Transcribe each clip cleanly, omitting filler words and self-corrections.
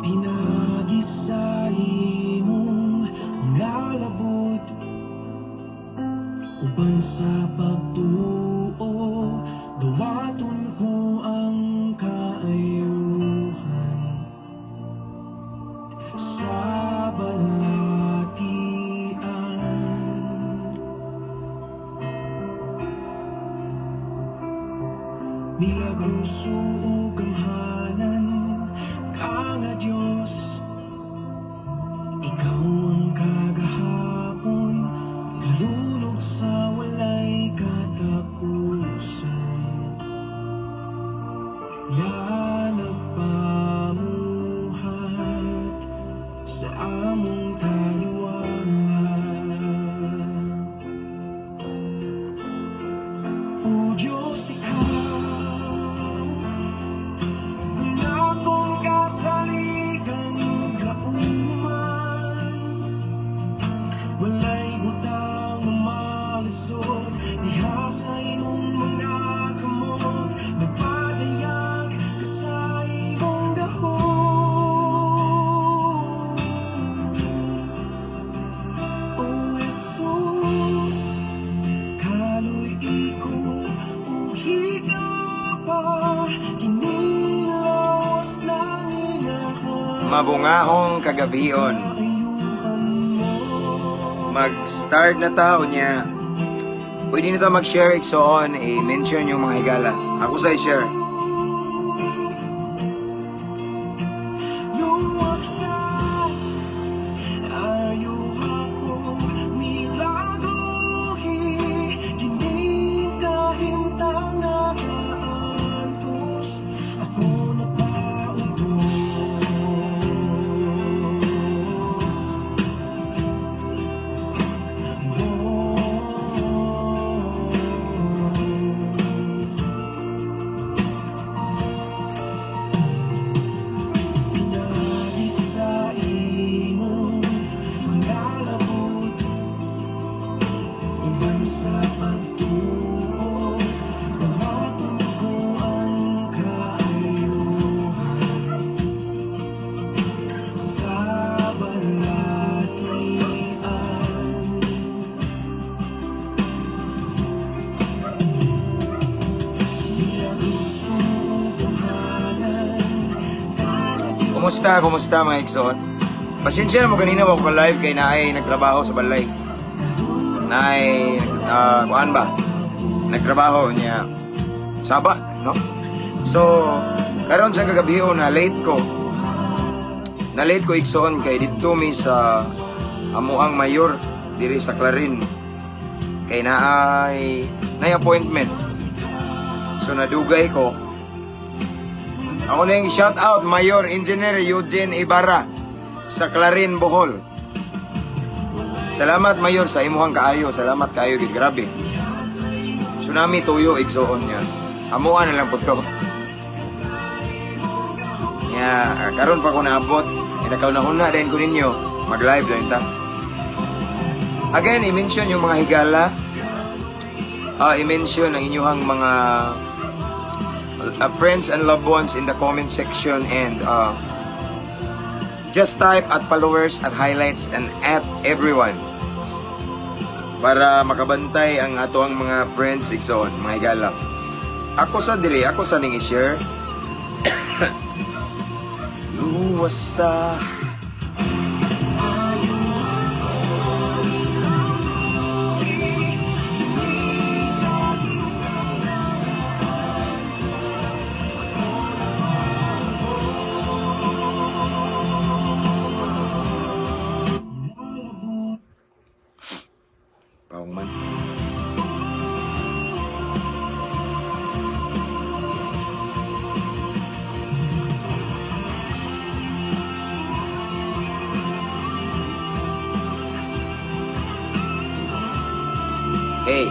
Pinagisay mong ngalabot uban sa pagtuo, dawaton ko ang kaayuhan sa balatian. Milagroso o gamhanan ka nga Diyos, ikaw ang kagahapon, kalulog sa walay katapusan. Yanap pamuhat sa among taliwanag. O Diyos, ikaw ang akong kasaligan ug lauman. Walay butang malisod diha sa imong mga kamot, nagpadayag ka sa imong dahon. O Jesus, kaloy iko ug higapa, kinilawas ng inahan. Mabungahong kagabion. Mag-start na tao niya. Pwede nito mag-share iksoon, i-mention yung mga higala. Ako sa i-share. Luwagsan, ayaw ako milaguhi, kinitahimtang nakaantos, ako nagpaubos. Pinagisay mong mangalabot uban sa pagtuo, dawaton ko ang kaayuhan sa balatian. Milagroso o gamhanan ka nga Diyos. Kumusta mga iksoon? Pasensya na mo kanina ako ka-live kay naay nagtrabaho sa balay. Naay, kuan ba? Nagtrabaho niya. Saba, no? So, karon sa kagabiho na late ko. Na late ko iksoon kay dito mi sa amuang mayor diri sa Clarin. Kay naay appointment. So nadugay ko. Ako na yung shout out Mayor Engineer Eugene Ibarra sa Clarin, Bohol. Salamat Mayor sa imuhang kaayo. Salamat kaayo gid, grabe. Tsunami tuyo igsoon niya. Amuan na lang po to. Karon pa ko naabot. Nakauna din ko ninyo. Mag-live lang ta. Again, i-mention yung mga higala. I-mention ang inyong mga friends and loved ones in the comment section, and just type at followers, at highlights, and at everyone para makabantay ang ato ang mga friends igsoon, mga higala. Ako sa ning i-share. Luwas sa pauman. Hey,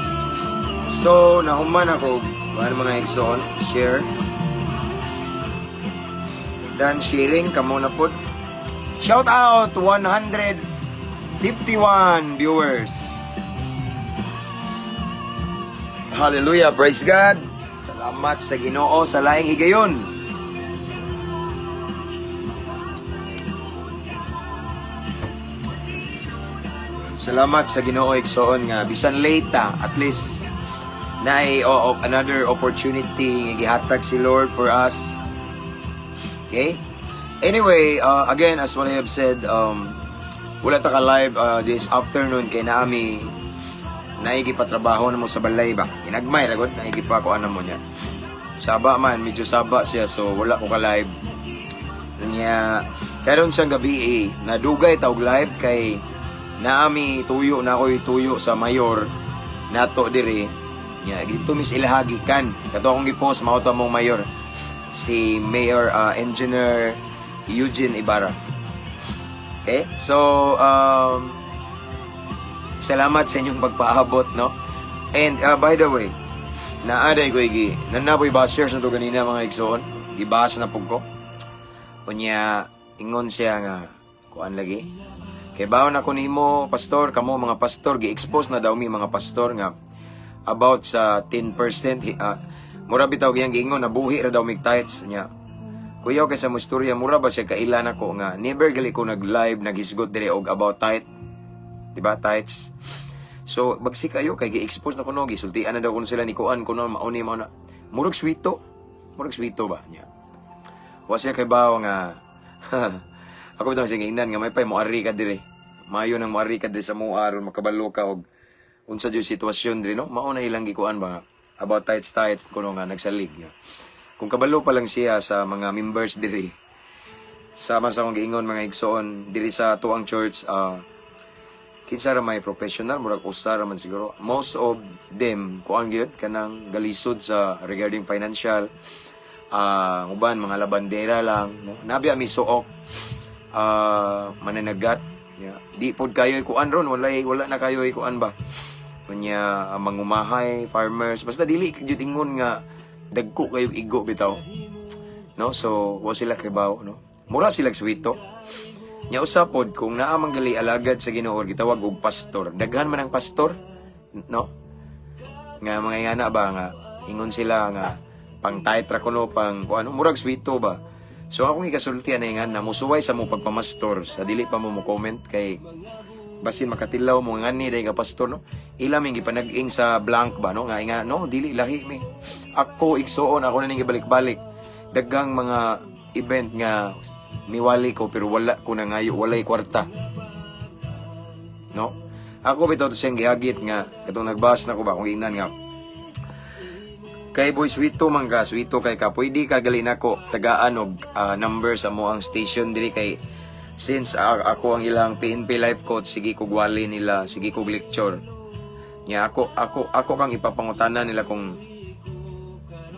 so nahuman ako paano mga igsoon, share dan sharing kamo na pod. Shout out 151 viewers. Hallelujah, praise God. Salamat sa Ginoo sa laing higayon. Salamat sa Ginoo igsoon nga bisan late at least na another opportunity nga gihatag si Lord for us. Okay? Anyway, again as what I have said, wala ta ka live this afternoon kay naami naigipatrabaho na mo sa balay ba. Inagmay ra gud naigipa ko ano mo niya. Saba man, medyo saba siya so wala ko ka live. Nya karon sa gabi nadugay tawag live kay naami tuyo na ako'y tuyo sa mayor nato diri nya dito mis ilahagikan kato akong gipost mao to mong mayor si Mayor Engineer Eugene Ibarra. Okay, so salamat sa inyong pagpaabot, no? And by the way, naaday ko nanapoy bashers na to ganina mga igsoon gibas na pug ko kunya ingon siya nga kuan lagi kay baon ako nimo pastor kamo mga pastor gi-expose na daw mi mga pastor nga about sa 10% mura bitaw giyang giingon nabuhi ra daw mig tithes nya kuyaw kay sa mo istorya mura ba siya kailan ako nga never gali ko nag-live naghisgot dire og about tithe diba tithes so bagsi kayo kay gi-expose na kuno gisultian na daw kuno sila ni kuan kuno mauni mao na murag swito ba nya wa siya kay bawo nga ako bitaw siya ingnan nga may pay moari ka dire mayo nang moari ka dire sa mo aron makabalo ka og unsa jud sitwasyon dire no mao na ilang gikuan ba about tights kuno nga nagsalig nga kung kabalo pa lang siya sa mga members dire sama sa akong giingon mga igsoon diri sa tuang church kinsa ra may professional murag usa ra man siguro most of them kuan gyud kanang galisod sa regarding financial uban mga labandera lang no nabi mi suok mananagat yeah. Di pod kayo kuan ron wala na kayo kuan ba kunya mangumahay farmers basta dili jud ingon nga dagko kayo igo bitaw no so wa sila kibaw no mura sila swito nya usapod kung naa man gali alagad sa Ginoo gitawag og pastor daghan man ang pastor no nga mga ingana ba nga ingon sila nga pang tight ra kuno pang kuan murag swito ba so akong ikasultian na nga musuway sa mo pagpamastor sa dili pa mo comment kay basin makatilaw mo ngani day ka pastor no ila ming gipanag-ing sa blank ba no nga inga no dili lahi mi ako igsuon ako na ning gibalik-balik daghang mga event nga miwali ko pero wala ko na ngayo walay kwarta no ako bitaw to siyang gihagit nga katong nagbas na ko ba kung ingnan nga kay boy swito mangga swito kay ka pwede ka gali nako tagaan og number sa mo ang station diri kay since ako ang ilang PNP life coach sige kog wali nila sige kog lecture nya ako kang ipapangutana nila kung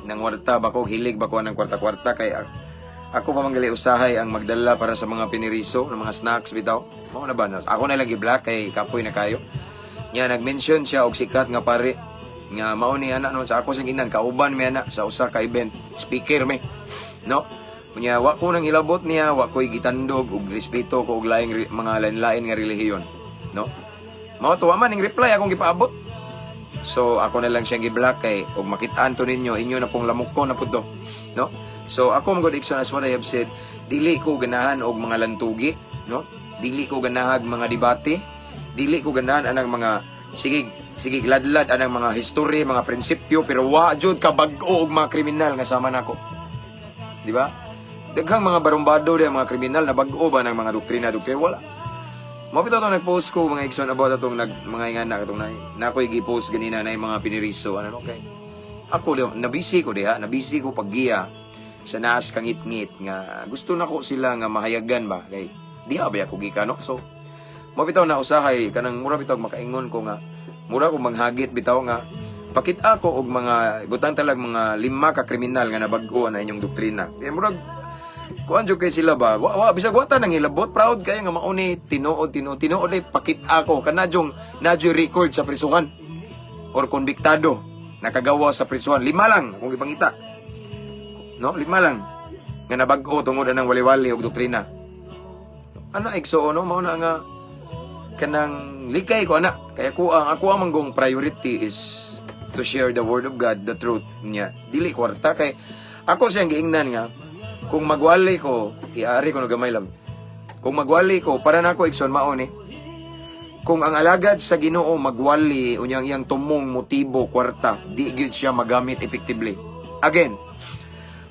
nangwarta ba ko hilig ba ko ng kwarta-kwarta kay ako pa manggali usahay ang magdala para sa mga piniriso ng mga snacks bitaw mao na ba ako na lang gi-black kay kapoy na kayo nya nag-mention siya og sikat nga pare nga mao ni ana no sa ako sing inan kauban mi ana sa usa ka event speaker mi no unya wa ko nang hilabot niya wa ko'y gitandog og respeto ko og laing mga lain-lain nga relihiyon no mao to man ning reply akong gipaabot so ako na lang siyang gi-block kay og makit-an to ninyo inyo na pong lamukko na pud to no so ako mga Dixon as what I have said dili ko ganahan og mga lantugi no dili ko ganahag mga debate dili ko ganahan anang mga sige ladlad anang mga history, mga prinsipyo pero wa jud ka bag-o og mga kriminal nga sama nako. Di ba? Daghang mga barumbado diya mga kriminal na bag-o ba ng mga doktrina wala. Mo bitaw to nag-post ko mga igsoon about atong mga ingana katong nakoy gi-post ganina na mga piniriso ano okay. Ako nabisi ko paggiya sa naas kang ngit nga gusto nako sila nga mahayagan ba kay diha ba ako gikano so mo bitaw na usahay kanang mura bitaw makaingon ko nga mura ko manghagit bitaw nga pakit ako og mga butang talag mga 5 ka kriminal nga nabag-o na inyong doktrina kay murag kuan jud kay sila ba wa bisag wata nang hilabot proud kayo nga mauni tinuod ay pakit ako kanadjong nadyo record sa prisuhan or konbiktado nakagawa sa prisuhan 5 lang kung ipangita no 5 lang nga nabag-o tungod anang wali-wali og doktrina ano igsuon no mao na nga kanang likay ko ana kaya ako ang manggong priority is to share the word of God, the truth niya dili kwarta kay ako siyang giingnan nga kung magwali ko iari ko no gamay lang kung magwali ko para nako igsoon mao ni kung ang alagad sa Ginoo magwali unyang iyang tumong motibo kwarta, di gyud siya magamit effectively. Again,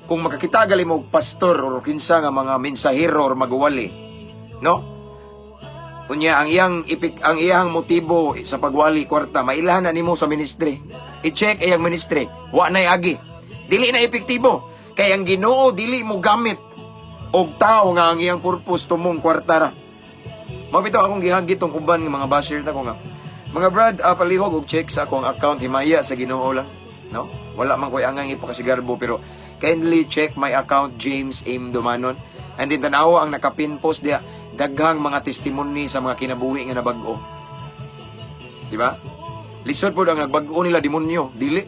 kung makakita gali mo og pastor or kinsa nga mga mensahero or magwali, no? Unya ang iyang motibo sa pagwali kwarta, mailahan na nimo sa ministry. I-check iyang ministry, wa nay agi. Dili na epektibo kay ang Ginoo dili mo gamit og tao nga ang iyang purpose tumong kwarta ra. Mabito akong gihagit tong uban ng mga basher na ko nga. Mga brad, palihog og check sa akong account, himaya sa Ginoo lang, no? Wala man koy angang ipakasigarbo, pero kindly check my account, James M. Dumanon. And then tanawa ang nakapin post diya, daghang mga testimony sa mga kinabuhi nga nabag-o. Di ba? Lisod po ang nagbag-o nila demonyo, dili.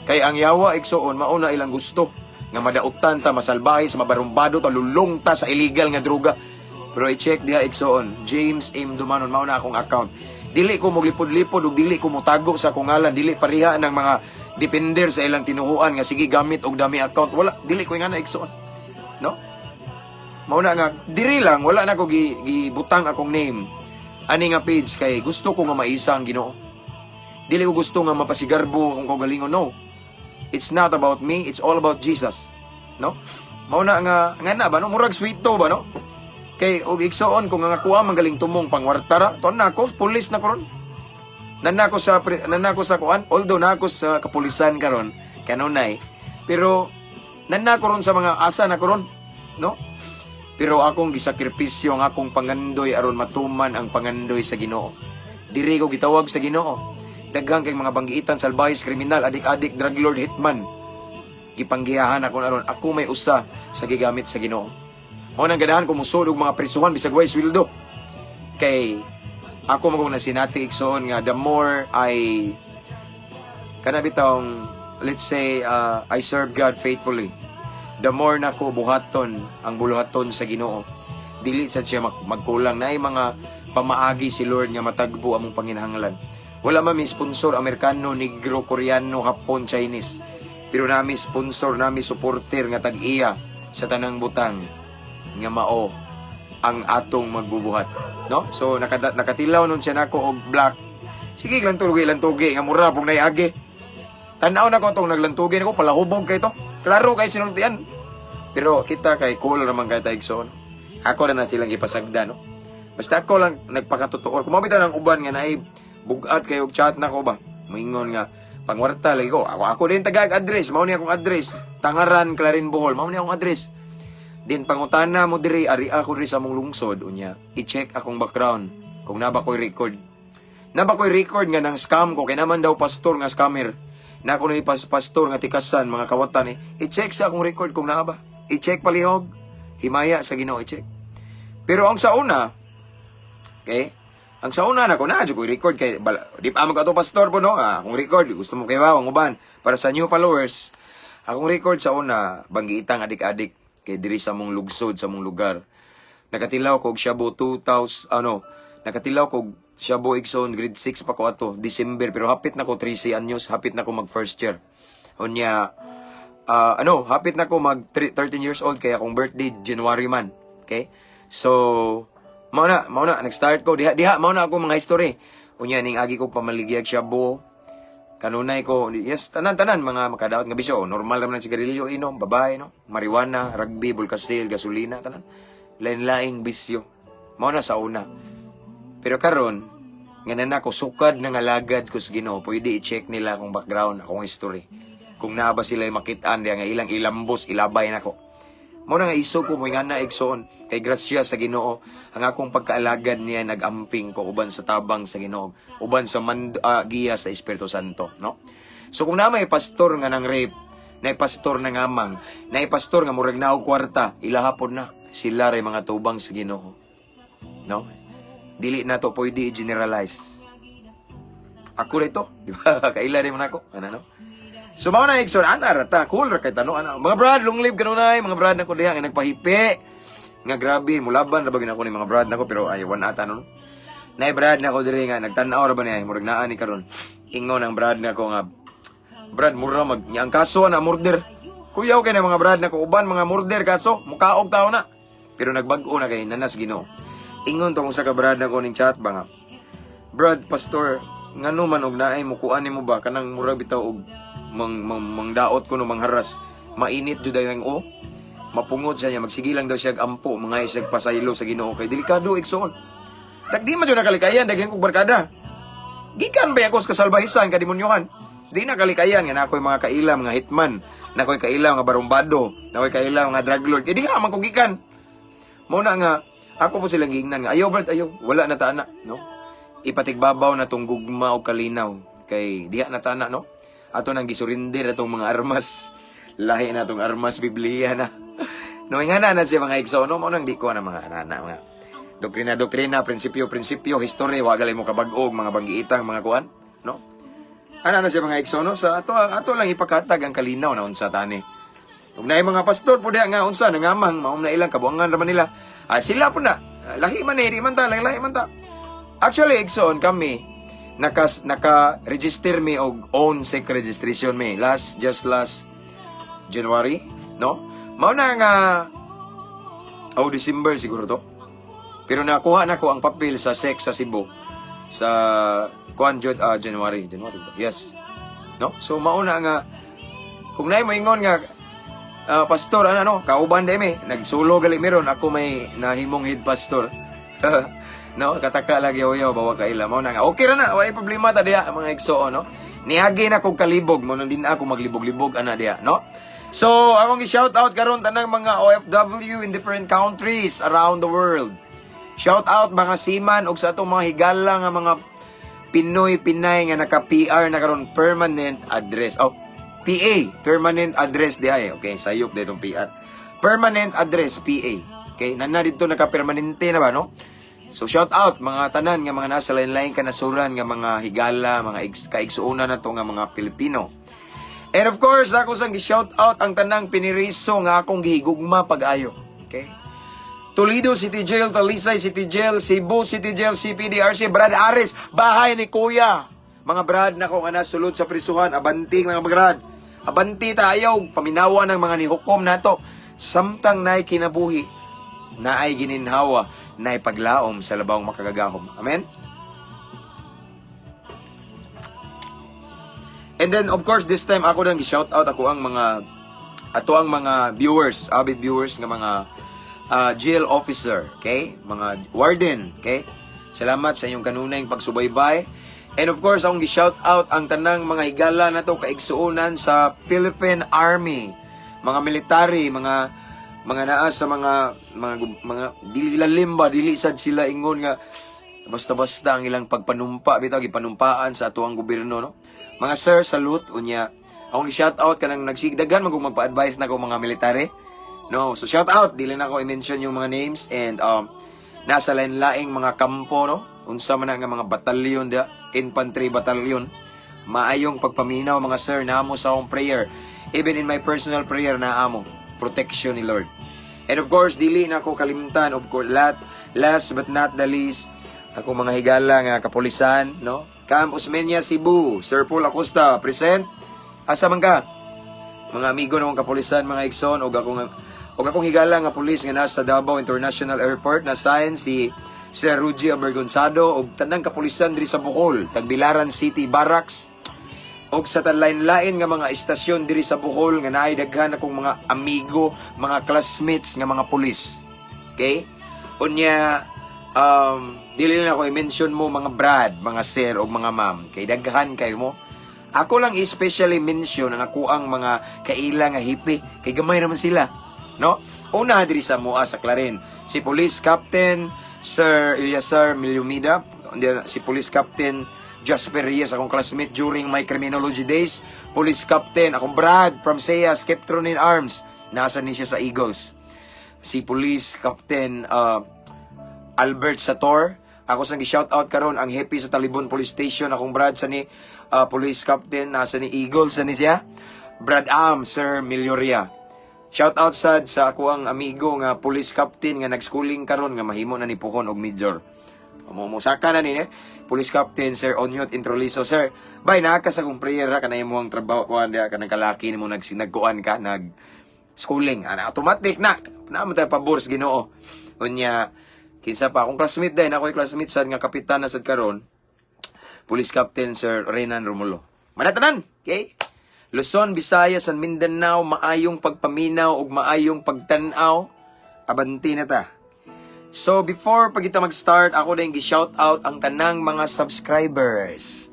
Kay ang yawa igsoon mauna ilang gusto nga madautan ta, masalbahe sa mabarumbado ta, lulong ta sa illegal nga droga. Pero i-check diha igsoon, James M. Dumanon, mauna akong account. Dili ko moglipod-lipod ug dili ko mutago sa akong ngalan, dili pareha ng mga depender sa ilang tinuhuan nga sige gamit og dami account. Wala, dili ko nga na igsoon. No? Mauna nga, diri lang, wala na ko gibutang akong name. Ani nga page kay gusto ko nga maisa ang Ginoo. Dili ko gusto nga mapasigarbo kung kagalingon. No. It's not about me, it's all about Jesus. No? Mauna nga na ba no, murag sweet to ba no? Kay og igsoon kung nga kuha magaling tumong pangwartara, ton nako pulis na karon. Nanako sa kuan, although nako sa kapulisan karon, kanunay. Pero nanako ron sa mga asa na karon, no? Pero akong gisakripisyo ang akong pangandoy aron matuman ang pangandoy sa Ginoo. Diri ko gitawag sa Ginoo. Daghang kay mga banggiitan, salbahis, kriminal, adik-adik, drug lord, hitman. Gipanggiyahan ako aron ako may usa sa gigamit sa Ginoo. Mao nang ganahan ko musud og mga prisuhan bisag way sweldo. Kay ako magong nasinati igsoon nga the more I kanabitong let's say I serve God faithfully, the more na ko buhaton ang buluhaton sa Ginoo. Dili sad siya magkulang na mga pamaagi si Lord nga matagbo among panginahanglan. Wala man mi sponsor Amerikano, Negro, Koreano, Hapon, Chinese. Pero nami sponsor, nami supporter nga tag-iya sa tanang butang nga mao ang atong magbubuhat, no? So nakatilaw nun siya nako og black. Sige lantugi nga mura pong naiagi. Tanaw na ko tong naglantugi nako palahubog kay to. Klaro kay sinultian. Pero kita kay cool naman kay taigsoon. Ako na silang ipasagda, no? Basta ako lang nagpakatotoo. Kumabita ng uban nga naay bugat kay og chat nako ba. Moingon nga pangwarta lagi ko. Ako din tagag-address, mao ni akong address. Tangaran, Clarin, Bohol, mao ni akong address. Din pangutana mo diri ari ako diri sa mong lungsod unya. I-check akong background kung naba ko'y record. Naba ko'y record nga nang scam ko kay naman daw pastor nga scammer. Na ako na pastor nga tikasan mga kawatan I-check sa akong record kung naa ba. I-check palihog. Himaya sa Ginoo i-check. Pero ang sa una, okay? Ang sa una nako na ko record kay di pa man ka to pastor po no. Akong record gusto mo kay ang uban para sa new followers. Akong record sa una banggiitang adik-adik kay diri sa mong lugsod sa mong lugar. Nakatilaw kog Shabu 2000 nakatilaw kog Shabu Igsoon grade 6 pa ko ato December pero hapit na ko 13 anyos, hapit na ko mag first year. Unya hapit na ko mag 13 years old kaya akong birthday January man. Okay? So mao na nag-start ko diha mao na ako mga history. Unya ning agi ko pamaligyag Shabu. Kanunay ko, yes, tanan-tanan, mga makadaot nga bisyo. Normal naman ang sigarilyo, inom, babae, no? Marijuana, rugby, bulkasil, gasolina, tanan. Lain-laing bisyo. Mao na sa una. Pero karon nga na ko sukad ng alagad ko sa Ginoo, pwede i-check nila akong background, akong history. Kung naa ba sila makitaan, diya nga ilang ilambos, ilabay na ko. Mao na nga iso ko, mo nga na igsoon. Kay grasya sa Ginoo, ang akong pagkaalagad niya nagamping ko uban sa tabang sa Ginoo, uban sa giya sa Espiritu Santo, no? So kung na may pastor nga nang rape, na pastor nga ngamang, na pastor nga murag naog kwarta, ilahapon na sila ray mga tubang sa Ginoo. No? Dili na to pwede i-generalize. Ako rito, di ba? Kaila rin mo na ako. No? So mao na igsoon, rata, cool ra kay tanong mga brad, long live kanunay, mga brad nako diha nga nagpahipi. Nga grabe, mulaban na bagin ako ni mga brad nako pero ay one ata nun. Nay brad nako diri nga nagtan-aw ra ba niya murag naa ni karon. Ingon ang brad nako nga brad mura ang kaso na murder. Kuyaw kay na mga brad nako uban mga murder kaso mukaog tao na. Pero nagbag-o na kay nanas Ginoo. Ingon tong sa ka brad nako ning chat ba nga Brad, pastor, ngano man og naay mo kuan nimo ba kanang mura bitaw og mangdaot ko no mangharas. Mainit jud ang mapungod siya niya, magsige lang daw siya ampo, mga isag pasaylo sa Ginoo kay delikado igsoon. Tagdi man jud nakalikayan daghan kog barkada. Gikan ba ako sa kasalbahisan kademonyohan? Di na kalikayan nga nakoy mga kailam mga hitman, nakoy kailam nga barumbado, nakoy kailam nga drug lord. Di ha man kog gikan. Mao na nga ako po silang giingnan nga ayaw brad ayaw, wala na ta ana, no? Ipatigbabaw na tong gugma o kalinaw kay diha na ta na, no? Ato nang gisurindir atong mga armas. Lahi na tong armas Biblia na. No ingana na siya mga igsoon, no? Mao nang di ko na mga anana mga doktrina, prinsipyo, history, wa galay mo kabag-og, mga banggiitang, mga kuan, no? Ana na siya mga igsoon, no? Sa ato lang ipakatag ang kalinaw na unsa tani. Ug naay mga pastor pud nga unsa nangamang maum na ilang kabuangan ra man nila. Sila po na lahi man di man ta, lahi man ta. Actually igsoon kami naka-register mi og own sec registration mi last January, no? Mao na nga December siguro to. Pero nakuha na ko ang papel sa SEC sa Cebu sa January. Yes. No? So mauna nga kung naay mo ingon nga pastor kauban demi nagsulo gali meron ako may nahimong head pastor. No, kataka lagi oyo bawa kaila mo na nga okay ra na way problema ta diha mga igsoon, no? Niagi na kog kalibog mo nang din ako maglibog-libog ana diha, no? So akong gi-shout out karon tanang mga OFW in different countries around the world. Shout out mga seaman og sa atong mga higala nga mga Pinoy Pinay nga naka-PR na karon permanent address. PA, permanent address diay. Okay, sayop ditong PR. Permanent address PA. Okay, nana dito naka-permanente na ba, no? So shout out mga tanan nga mga nasa lain-lain kanasuran nga mga higala, mga kaigsuonan nato nga mga Pilipino. And of course, ako sang gi-shout out ang tanang piniriso nga akong gihigugma pag-ayo. Okay? Toledo City Jail, Talisay City Jail, Cebu City Jail, CPDRC, Brad Ares, bahay ni Kuya. Mga brad na ko nga nasulod sa prisuhan, abanti mga brad. Abanti tayo, paminawa ng mga nihukom nato. Samtang naay kinabuhi, naay gininhawa, naay paglaom sa labawang makagagahom. Amen? And then, of course, this time, ako nang gi-shout out ako ang mga viewers, avid viewers, nga mga jail officer, okay? Mga warden, okay? Salamat sa inyong kanunay pagsubaybay. And of course, akong gi-shout out ang tanang mga higala na to kaigsuonan sa Philippine Army, mga military, mga naas sa mga dili lalim ba, dili sad sila ingon nga basta-basta ang ilang pagpanumpa bitaw gipanumpaan sa atuang gobyerno, no? Mga sir, salute unya. Akong gi-shout out kanang nagsigdagan magpa-advise na ko mga military. No, so shout out, dili na ko i-mention yung mga names and nasa lain-laing mga kampo, no? Unsa man nga mga batalyon da, infantry batalyon. Maayong pagpaminaw mga sir namo sa akong prayer. Even in my personal prayer na amo protection ni Lord. And of course, dili na ko kalimtan of course last but not the least ako mga higala nga kapulisan, no? Camp Osmeña, Cebu, Sir Paul Acosta, present. Asa man ka? Mga amigo ng kapulisan, mga igsoon, og akong higala nga pulis nga nasa Davao International Airport na sign si Sir Rudy Abergonzado og tanang kapulisan diri sa Bohol, Tagbilaran City Barracks og sa lain-lain nga mga istasyon diri sa Bohol nga naay daghan akong mga amigo, mga classmates nga mga pulis. Okay? Unya dili na ako i-mention mo mga brad, mga sir o mga ma'am kay daghan kayo mo. Ako lang especially mention ang ako ang mga kaila nga hipi kay gamay naman sila, no? Una diri sa mua sa Clarin, si Police Captain Sir Eliasar Miliumida, si Police Captain Jasper Reyes, akong classmate during my criminology days. Police Captain akong Brad from SEA, Skeptron in Arms, nasa ni siya sa Eagles. Si Police Captain Albert Sator, ako sang gi-shout out karon ang happy sa Talibon Police Station, akong Brad sa ni Police Captain nasa ni Eagles sa ni siya. Brad Sir Milioria. Shout out sad sa ako ang amigo nga Police Captain nga nag-schooling karon nga mahimo na ni Puhon og Major. Musaka na ni Police Captain Sir Onyot Introliso. Sir, bay naka sa kong prayer ha kanay mo ang trabaho kuan dia kanang kalaki nimo nagkuan ka nag schooling ana automatic na mo tayo pabor sa Ginoo. Unya kinsa pa akong classmate din, ako ay classmate sad nga kapitan na sad karon. Police Captain Sir Renan Romulo. Manatanan, okay? Luzon, Visayas, and Mindanao, maayong pagpaminaw ug maayong pagtanaw. Abanti na ta. So, before pag kita mag-start, ako na yung gi-shout out ang tanang mga subscribers,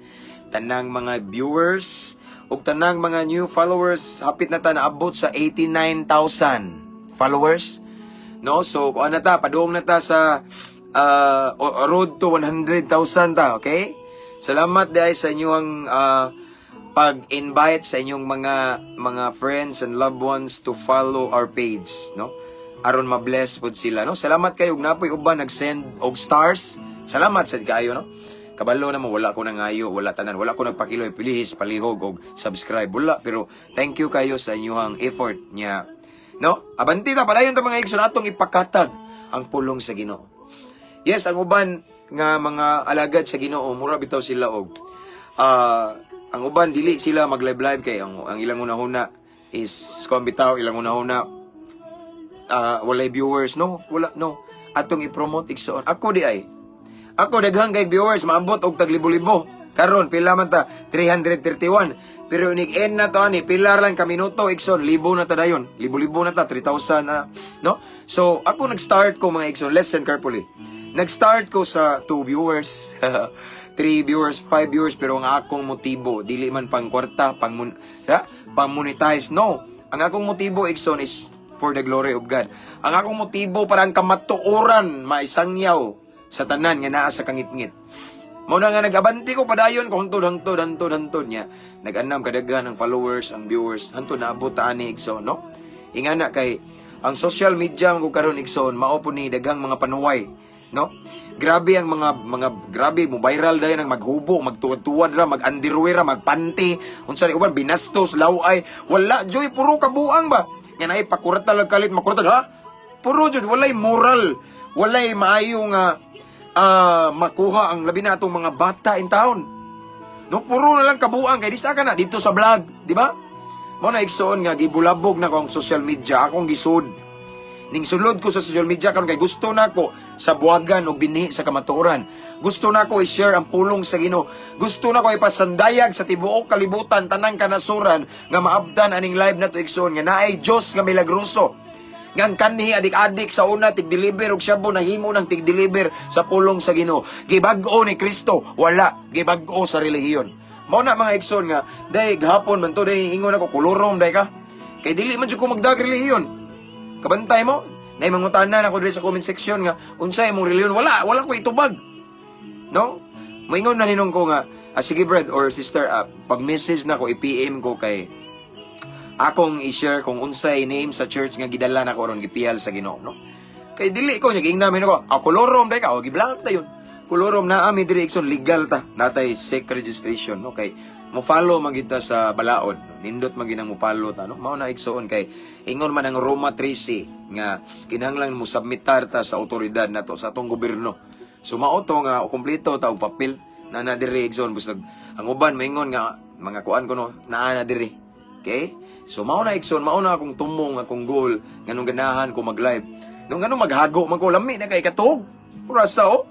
tanang mga viewers, ug tanang mga new followers. Hapit na ta naabot sa 89,000 followers. No? So, kung ano ta, paduong na ta sa road to 100,000 ta, okay? Salamat dahil sa inyong pag-invite sa inyong mga friends and loved ones to follow our page, no? Aron ma-bless pod sila, no? Salamat kayo ug napoy uban nag-send og stars. Salamat sad kaayo, no? Kabalo na mo, wala ko nangayo, wala tanan, wala ko nagpakiloy, please palihog og subscribe, wala, pero thank you kayo sa inyong effort niya, no? Abanti ta padayon ta mga igsoon atong ipakatag ang pulong sa Ginoo. Yes, ang uban nga mga alagad sa Ginoo, mura bitaw sila og ang uban dili sila mag-live kay ang ilang una-una is bitaw ilang una-una walay viewers, no, wala, no, atong i-promote igsoon. Ako di ay, ako daghang kay viewers maabot og tag libo-libo karon pila man ta 331, pero nig-end na to ani pilar lang ka minuto igsoon, libo na ta dayon, libo-libo na ta, 3,000 na, no? So ako nag-start ko mga igsoon, listen carefully, nag-start ko sa 2 viewers 3 viewers, 5 viewers, pero ang akong motibo dili man pang kwarta, pang monetize, no, ang akong motibo igsoon is for the glory of God. Ang akong motibo parang kamatuoran maisangyaw sa tanan nga naa sa kangitngit. Mao na nga nagabanti ko padayon ko hantod niya. Nag-anam kadaghan ang followers, ang viewers, hantod naabot ta ani igsoon, no? Ingana kay ang social media mo karon igsoon mao po ni daghang mga panuway, no? Grabe ang mga grabe mo viral dayon ang maghubo, magtuwad-tuwad ra, mag-underwear ra, magpanty, unsa ni uban binastos, laway, wala joy puro kabuang ba? Yan ay pakurata lang kalit makurata ha? Puro jud walay moral, walay maayo nga makuha ang labi na atong mga bata in town. No, puro na lang kabuang kay di sa kana dito sa vlog, di ba? Mo na igsoon nga gibulabog na ko ang social media, akong gisud. Ning sulod ko sa social media karon kay gusto nako sa buwagan og binhi sa kamatuoran. Gusto nako i-share ang pulong sa Ginoo. Gusto nako ipasandayag sa tibuok kalibutan tanang kanasuran nga maabdan aning live na to igsoon nga naay Dios nga milagroso. Ngang kanhi adik-adik sa una tig-deliver og syabo nahimo nang tig-deliver sa pulong sa Ginoo. Gibag-o ni Kristo, wala gibag-o sa relihiyon. Mao na mga igsoon nga day gahapon man to day ingon ako kolorom day ka. Kay dili man jud ko magdag relihiyon. Kabantay mo, na mangutanan ako dito sa comment section nga, unsay imong reliyon, wala ko itubag. No? Moingon na ninong ko nga, sige brad or sister, pag-message na ko, i-PM ko kay akong i-share kung unsay name sa church nga gidala na ko ron, gipiyal sa Ginoo, no? Kay dili ko, naging namin ako, kolorom, day ka, o giblank ta yun. Kolorom na ami diri ikson legal ta, natay SEC registration, no? Kay mo follow magita sa balaod, nindot maginang mo follow ta, no? Mao na igsoon kay ingon man ang Roma 13 nga kinahanglan mo submitar ta sa otoridad nato sa atong gobyerno. So mao to nga kumpleto ta og papel na diri igsoon busag ang uban maingon nga mga kuan ko no naa na diri. Okay? So mao na igsoon, mao na akong tumong akong goal nganong ganahan ko mag-live. Nung ano maghago man ko lami na kay katog. Purasa oh.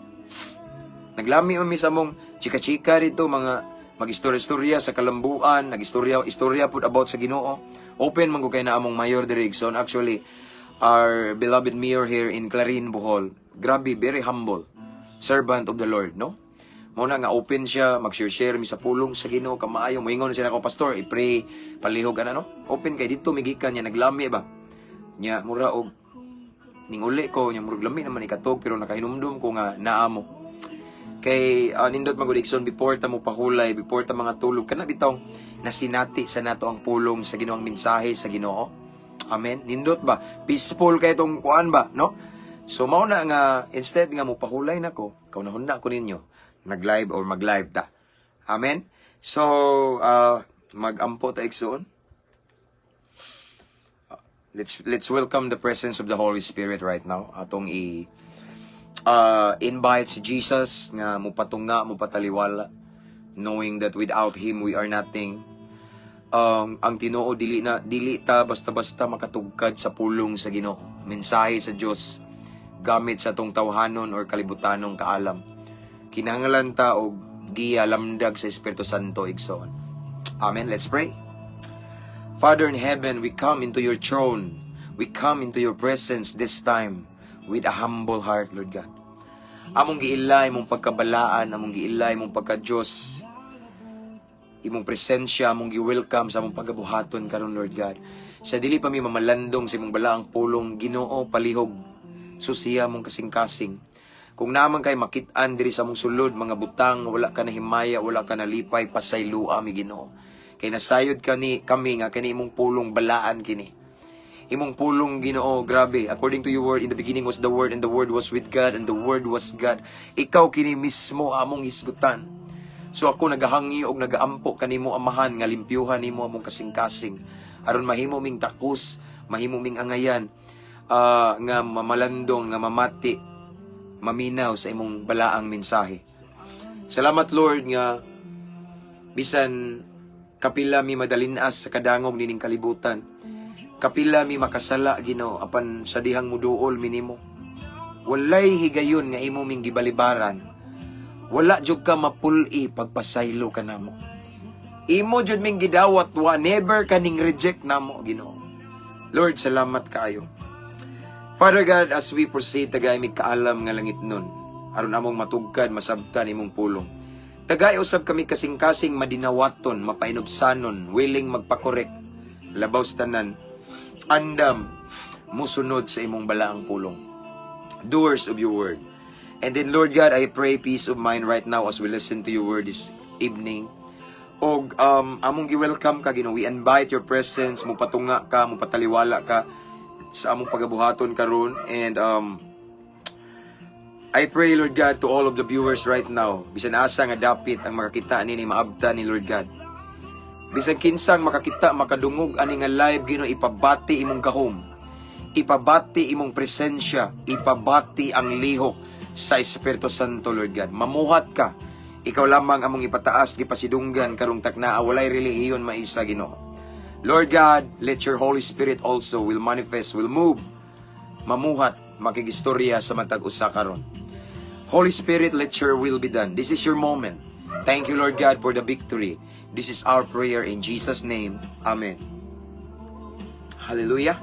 Naglami man mi sa mong chika-chika rito mga mag-istorya-istorya sa kalambuan, nag-istorya pud about sa Ginoo. Open man ko kay na among Mayor Dirigson. Actually, our beloved mayor here in Clarin, Bohol. Grabe, very humble. Servant of the Lord, no? Muna nga open siya, mag-share mi sa pulong sa Ginoo, kamaayo. Moingon siya ako, pastor, i-pray, palihog, no? Open kay dito, migikan niya, naglami ba? Nya, mura og, ninguli ko, nya murag lami naman ikatog, pero nakahinumdum ko nga naamo. Kay nindot magudikson before ta mo pahulay, before ta mga tulog kana bitaw nasinati sa nato ang pulong sa Ginoo, ang mensahe sa Ginoo. Amen. Nindot ba? Peaceful kay tong kuan ba, no? So mao na nga instead nga mo pahulay nako, kaunahon na ko ninyo nag-live or mag-live ta. Amen. So mag-ampo ta igsoon. Let's welcome the presence of the Holy Spirit right now. Atong invite si Jesus nga mupatunga, mupataliwala, knowing that without Him we are nothing. Ang Tinoo dili ta basta-basta makatugkad sa pulong sa Ginoo. Mensahe sa Dios gamit sa tong tawhanon or kalibutanong kaalam. Kinahanglan ta og giya, lamdag sa Espiritu Santo, igsoon. Amen. Let's pray. Father in heaven, we come into your throne. We come into your presence this time with a humble heart, Lord God. Among giilay mong pagkabalaan, among giilay mong pagka-Diyos, imong presensya, among gi-welcome sa among pagabuhaton karon, Lord God. Sa dili pa mi mamalandong sa imong balaang pulong, Ginoo, palihog, susiya mong kasing-kasing. Kung naman kay makit-an diri sa among sulod, mga butang, wala ka na himaya, wala ka na lipay, pasayloa mi Ginoo. Kay nasayod kami nga kani imong pulong balaan kini. Imong pulong, Ginoo, grabe. According to your word, in the beginning was the Word, and the Word was with God, and the Word was God. Ikaw kini mismo among hisgutan. So ako nagahangi og nagaampo kanimo Amahan nga limpyuhan nimo among kasing-kasing aron mahimo ming takus, mahimo ming angayan nga mamalandong, nga mamati, maminaw sa imong balaang mensahe. Salamat Lord nga bisan kapila mi madalinas sa kadangog nining kalibutan. Kapila mi makasala Ginoo apan sa dihang muduol minimo. Walay higayon nga imo ming gibalibaran. Wala jud ka mapuli pagpasaylo ka namo. Imo jud ming gidawat wa never kaning reject namo Ginoo. Lord, salamat kaayo. Father God, as we proceed tagay mi kaalam nga langit nun, aron among matugkad masabtan imong pulong. Tagay usab kami kasing-kasing madinawaton, mapainobsanon, willing magpakorek, labaw sa tanan, andam musunod sa imong balaang pulong. Doers of your word. And then, Lord God, I pray peace of mind right now as we listen to your word this evening. Og among gi-welcome ka Ginoo. We invite your presence, mo patunga ka, mo pataliwala ka sa among pagabuhaton karon. And I pray, Lord God, to all of the viewers right now, bisan asa nga dapit ang makakita nini maabta ni Lord God. Bisan kinsang makakita, makadungog ani nga live Ginoo, ipabati imong gahom. Ipabati imong presensya, ipabati ang lihok sa Espiritu Santo, Lord God. Mamuhat ka. Ikaw lamang among ipataas, gipasidunggan, karong taknaa, walay relihiyon maisa, Ginoo. Lord God, let your Holy Spirit also will manifest, will move, mamuhat, makigistorya sa matag usa karon. Holy Spirit, let your will be done. This is your moment. Thank you, Lord God, for the victory. This is our prayer in Jesus' name. Amen. Hallelujah.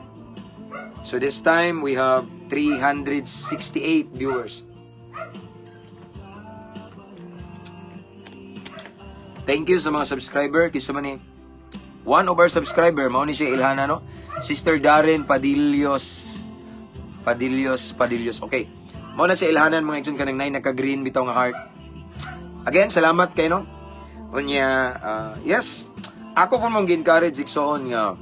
So this time, we have 368 viewers. Thank you sa mga subscriber. Kisa man one of our subscriber, mao ni siya ilhana no? Sister Darren Padillos. Okay. Mao na siya ilhanan mga igsoon kanang 9 naka-green bitaw nga heart. Again, salamat kay no. Unya, yes. Ako po mong gi-encourage igsoon nga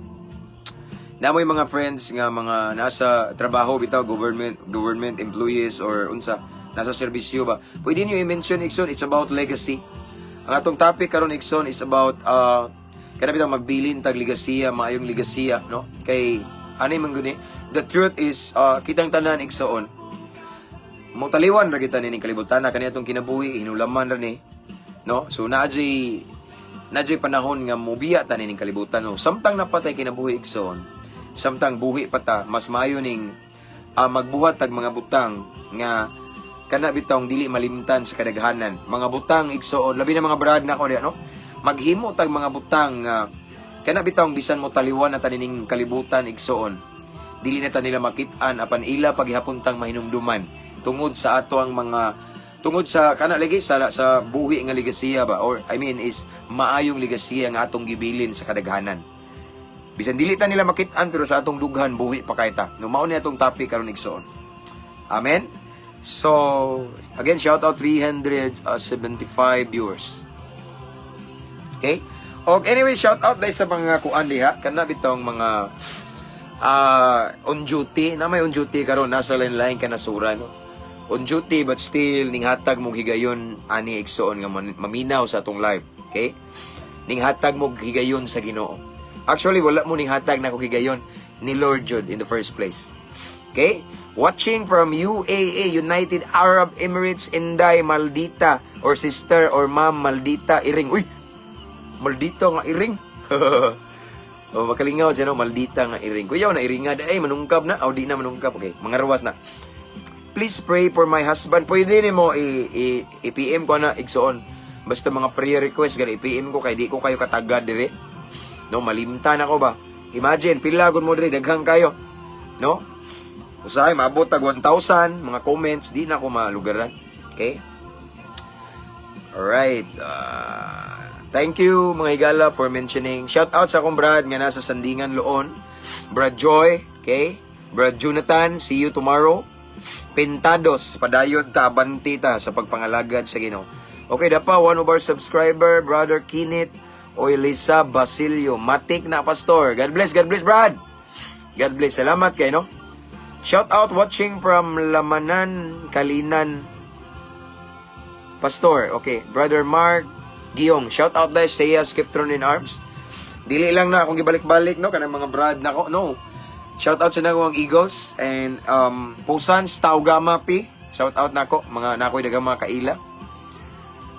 namoy mga friends nga mga nasa trabaho bitaw, government employees or unsa, nasa serbisyo ba. Pwede niyo i-mention igsoon, it's about legacy. Ang atong topic karon igsoon is about kada bitaw magbilin tag ligasiya, maayong ligasiya, no? Kay ani man guni, the truth is kitang tanan igsoon. Mo taliwan ra kita ning kalibutan na kaniadtong kinabuhi, hinulaman ra ni, no? So naadjay panahon nga mobiya ta ning kalibutan, no? Samtang napatay kinabuhi igsoon, samtang buhi pa ta, mas maayo ning magbuhat tag mga butang nga kana bitong dili malimtan sa kadaghanan. Mga butang igsoon, labi na mga brad na ko no? Maghimo tag mga butang kana bitong bisan mo taliwan na tanining kalibutan igsoon. Dili na ta nila makit-an apan ila paghihapontang mahinumduman tungod sa ato ang mga tungod sa kana lagi sa buhi nga ligasiya ba, or I mean is maayong ligasiya nga atong gibilin sa kadaghanan. Bisan dili ta nila makit-an pero sa atong dughan buhi pa kay ta. No, mao ni atong topic karon igsoon. Amen. So, again, shout out 375 viewers. Okay? Og anyway, shout out dahil sa mga kuan diha, kana bitong mga on duty, na may on duty karon nasa line ka nasura, no? On duty but still ning hatag mong higayon ani igsoon nga maminaw sa atong live. Okay? Ning hatag mong higayon sa Ginoo. Actually, wala mo ning hatag na kong higayon ni Lord Jud in the first place. Okay? Watching from UAE, United Arab Emirates, Inday, Maldita, or sister or ma'am Maldita, Iring. Uy! Maldita nga Iring. O, makalingaw siya, no? Maldita nga Iring. Kuya, na Iring nga, ay, manungkab na. O, di na manungkab. Okay, mga rawas na. Please pray for my husband. Pwede ni mo i-PM ko na, igsoon. Basta mga prayer request, gani ipiin ko kay di ko kayo katagad dire. No, malimtan ako ba? Imagine, pilagon mo dire, daghang kayo. No? Usahay, maabot tag 1,000, mga comments, di na ako malugaran. Okay? Alright. Thank you, mga higala, for mentioning. Shout out sa akong Brad nga nasa Sandingan, Loon. Brad Joy, okay? Brad Jonathan, see you tomorrow. Pintados, padayon ta, abanti ta sa pagpangalagad sa Ginoo. Okay, dapa, one of our subscriber, Brother Kinit o Elisa Basilio. Matik na, Pastor. God bless, Brad. God bless. Salamat kayo, no? Shout out watching from Lamanan, Kalinan. Pastor, okay. Brother Mark Giyong. Shout out dahil Seiya Skiptron in Arms. Dili lang na akong gibalik-balik, no? Kanang mga Brad na ko, no? Shout out sa nako ang Eagles and Pusans, Taugama P. Shout out nako mga nakoy dagang mga kaila.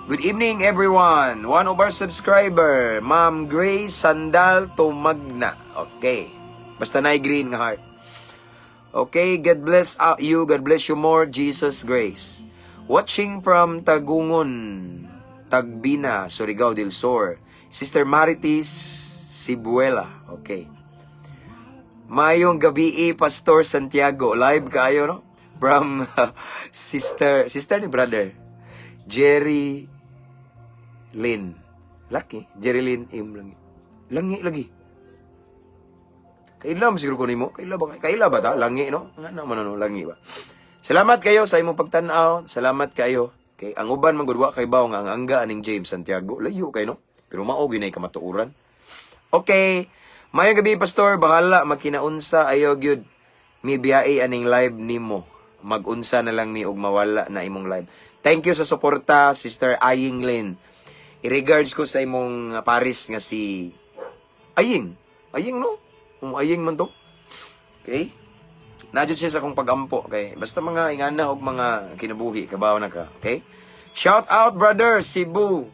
Good evening everyone. One of our subscriber, Ma'am Grace Sandal Tumagna. Okay. Basta na green nga heart. Okay, God bless you. God bless you more. Jesus grace. Watching from Tagungon, Tagbina, Surigao del Sur. Sister Maritis Sibuela. Okay. Mayong gabi, Pastor Santiago. Live kayo, no? From sister ni brother. Jerry Lynn. Laki. Jerry Lynn Langi. Langi lagi. Kaila mo siguro ko nimo. Kaila ba ta? Langi, no? Nga naman ano, langi ba? Salamat kayo sa imong pagtanaw. Salamat kayo. Okay, ang uban man gudwa kay bawo nga ang angga aning James Santiago. Layo kay no? Pero mao gyud nay kamatuoran. Okay. Mayong gabi, Pastor, bahala, magkinaunsa, ayaw gyud mi biyai aning live nimo. Magunsa na lang mi og mawala na imong live. Thank you sa suporta, Sister Aying Lin. I-regards ko sa imong paris nga si Aying. Aying, no? Aying man to. Okay? Nadyo siya sa akong pagampo. Okay? Basta mga ingana og mga kinabuhi, kabaw na ka. Okay? Shout out, brother, Cebu.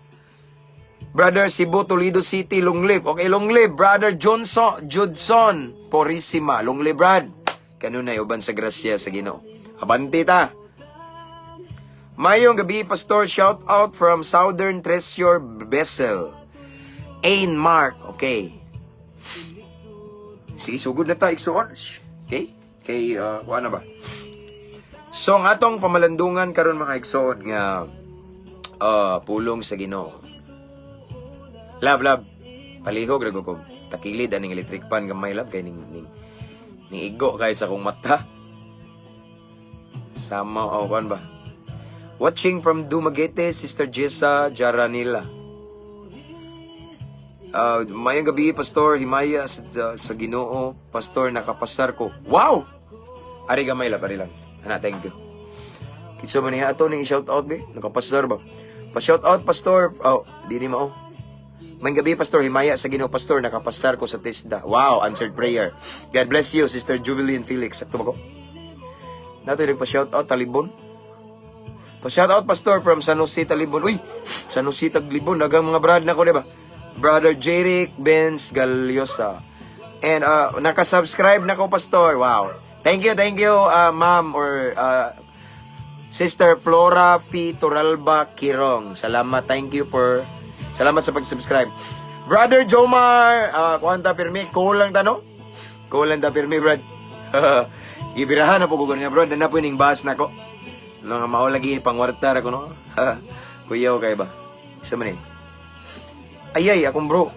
Brother Cebu, Toledo City, Longlib. Okay, Longlib. Brother Judson, Porissima. Longlib, Brad. Kanunay, uban sa grasya sa Ginoo. Abanti ta. Mayong gabi, Pastor. Shout out from Southern Treasure Vessel. Ain Mark. Okay. Sige, sugod na ta. Iksuon. Okay? Kay, kuha na ba? So, ang atong pamalandungan karon mga iksuon nga pulong sa Ginoo. Love. Palihog rago ko. Takilid aning electric pan gamay love kay ning igo kay sa kong mata. Sama kan ba? Watching from Dumaguete, Sister Jessa Jaranila. Mayang gabi, Pastor, himaya sa Ginoo, Pastor, nakapasar ko. Wow! Ari gamay love, ari lang. Ana, thank you. Kitso man niya ato ning shout out be, nakapasar ba? Pa-shout out, Pastor. Oh, di ni mao. May gabi, Pastor, himaya sa Ginoo, Pastor, nakapastar ko sa TESDA. Wow, answered prayer. God bless you, Sister Jubilin Felix. Sakto ba ko? Nato yung pa-shoutout, Talibon. Pa-shoutout, Pastor, from San Jose, Talibon. Uy, San Jose, Talibon. Nagang mga brad na ko, diba? Brother Jeric Benz Galiosa. And nakasubscribe na ko, Pastor. Wow. Thank you, ma'am, or Sister Flora F. Toralba Kirong. Salamat sa pag-subscribe. Brother Jomar, kuwanta pirmi, kulang ta, no? Kulang ta pirmi, brad. Gibirahan na po ko niya, brad. Na po yung bahas na ko. No, mao lagi pangwartar ako, no? Kuyaw kay ba? Isa man eh. Ayay, akong bro.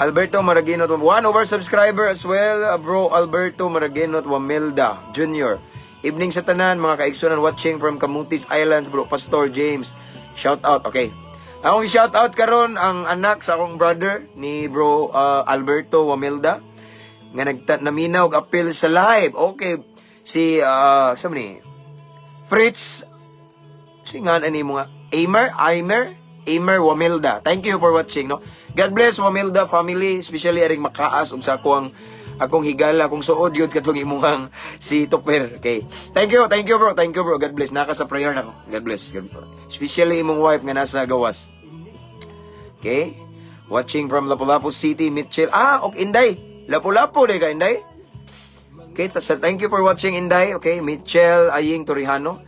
Alberto Maraguinot, one of our subscriber as well, bro Alberto Maraguinot Wamelda Jr. Evening sa tanan, mga kaigsunan watching from Camotes Islands, bro Pastor James. Shout out, okay. Akong shout out karon ang anak sa akong brother ni bro Alberto Wamelda nga naminaw og appeal sa live. Okay. Si saan ni? Fritz singan ani mo nga Aimer Wamelda. Thank you for watching, no. God bless Wamelda family, especially aring makaas ug sa akong higala, akong suod yun katong imong si Topper. Okay. Thank you bro. God bless. Naka sa prayer nako. God bless. Especially imong wife nga nasa gawas. Okay? Watching from Lapu-Lapu City, Mitchell. Okay, Inday. Lapu-Lapu de ka, Inday. Okay, thank you for watching, Inday. Okay, Mitchell Aying Torihano.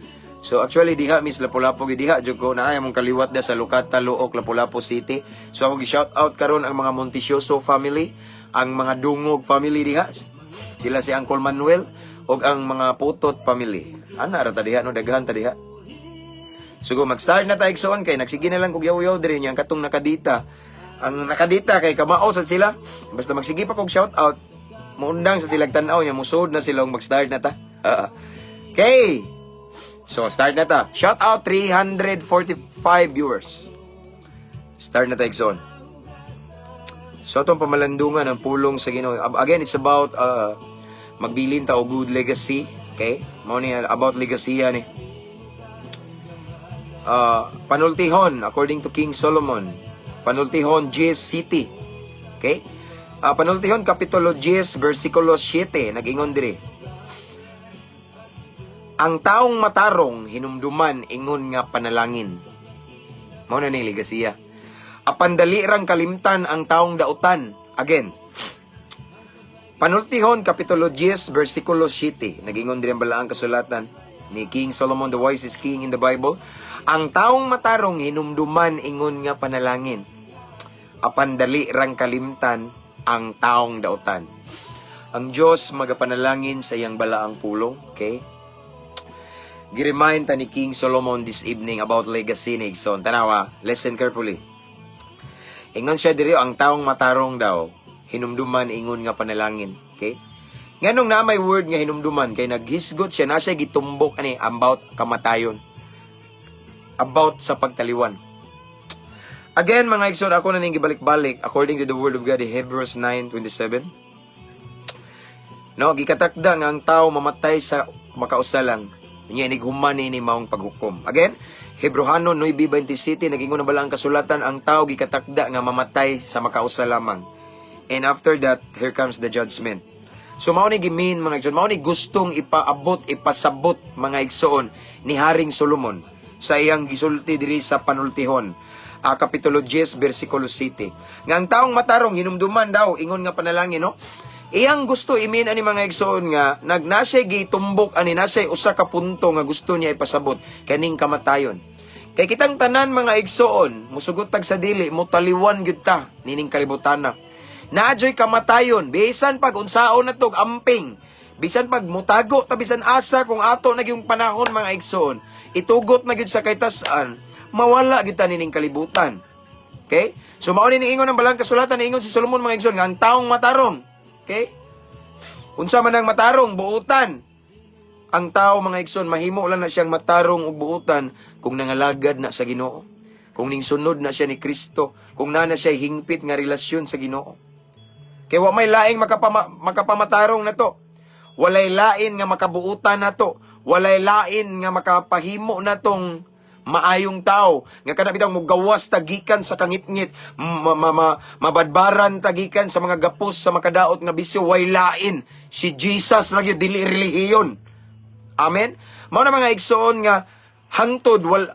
So actually diha mis Lapu-Lapu diha jud ko naay among kaliwat da sa Lucata, Luok, Lapu-Lapu City. So ako gi-shout out karon ang mga Montisioso family, ang mga Dungog family diha. Sila si Uncle Manuel ug ang mga Putot family. Ana ra ta diha no, daghan ta diha. So mag-start na ta igsoon kay nagsige na lang kog yaw-yaw diri yang katong nakadita. Ang nakadita kay kamao sa sila. Basta magsige pa kog shout out. Muundang sa silang tan-aw nya musod na sila mag-start na ta. Okay. So, start na ta. Shout out 345 viewers. Start na ta, Exxon. So, itong pamalandungan ng pulong sa Ginoo. Again, it's about magbilin ta o good legacy. Okay? Mao ni about legacy yan eh. Panultihon, according to King Solomon. Panultihon, Jez City. Okay? Panultihon, Kapitulo 10, versikulo 7. Nag-ingon diri. Ang taong matarong hinumduman ingon nga panalangin. Mao na ni ligasiya. Apan dali rang kalimtan ang taong dautan. Again. Panultihon kapitulo 10 bersikulo 7. Nagingon din ang balaang kasulatan ni King Solomon, the wisest king in the Bible. Ang taong matarong hinumduman ingon nga panalangin. Apan dali rang kalimtan ang taong dautan. Ang Diyos magapanalangin sa iyang balaang pulong, okay? Giremind ta ni King Solomon this evening about legacy ni Igsoon. Tanawa, listen carefully. Ingon siya diri ang taong matarong daw, hinumduman ingon nga panalangin. Okay? Nganong na may word nga hinumduman, kay naghisgot siya na siya gitumbok ani about kamatayon. About sa pagtaliwan. Again, mga Igsoon, ako na ning gibalik-balik according to the word of God in Hebrews 9:27. No, gikatakda nga ang tao mamatay sa makausalang. Nya inighuman ni maong paghukom. Again, Hebrohano 9:27 nagingon na bala ang kasulatan ang tao gikatakda nga mamatay sa makausa lamang. And after that, here comes the judgment. So mao ni gimin mga igsoon, mao ni gustong ipaabot, ipasabot mga igsoon ni Haring Solomon sa iyang gisulti diri sa Panultihon, kapitulo 10 bersikulo 7. Nga ang taong matarong hinumduman daw ingon nga panalangin, no? Iyang gusto imin ani mga igsoon nga nagnasay gitumbok ani nasay usa ka punto nga gusto niya ipasabot kaning kamatayon. Kay kitang tanan mga igsoon musugot tag sa dili mo taliwan gyud ta nining kalibutana. Naadyoy kamatayon bisan pag unsaon na tog amping, bisan pag mutago ta bisan asa kung ato nagyong panahon mga igsoon, itugot na gyud sa kaytas-an, mawala gyud ta nining kalibutan. Okay? So mao ni ingon ang balang kasulatan ni ingon si Solomon mga igsoon nga ang taong matarong. Okay? Unsa man ang matarong, buutan. Ang tao mga igsoon, mahimo lang na siyang matarong ug buutan kung nangalagad na sa Ginoo. Kung ning sunod na siya ni Kristo, kung na siya hingpit nga relasyon sa Ginoo. Kaya wa may laing makapamatarong na to. Walay lain nga makabuutan na to. Walay lain nga makapahimo na tong maayong tao nga kana bitaw mogawas tagikan sa kangitngit, mabadbaran tagikan sa mga gapos sa makadaot nga bisyo, way lain si Jesus ra gyud, dili relihiyon. Amen. Mao na mga igsoon nga hangtod wala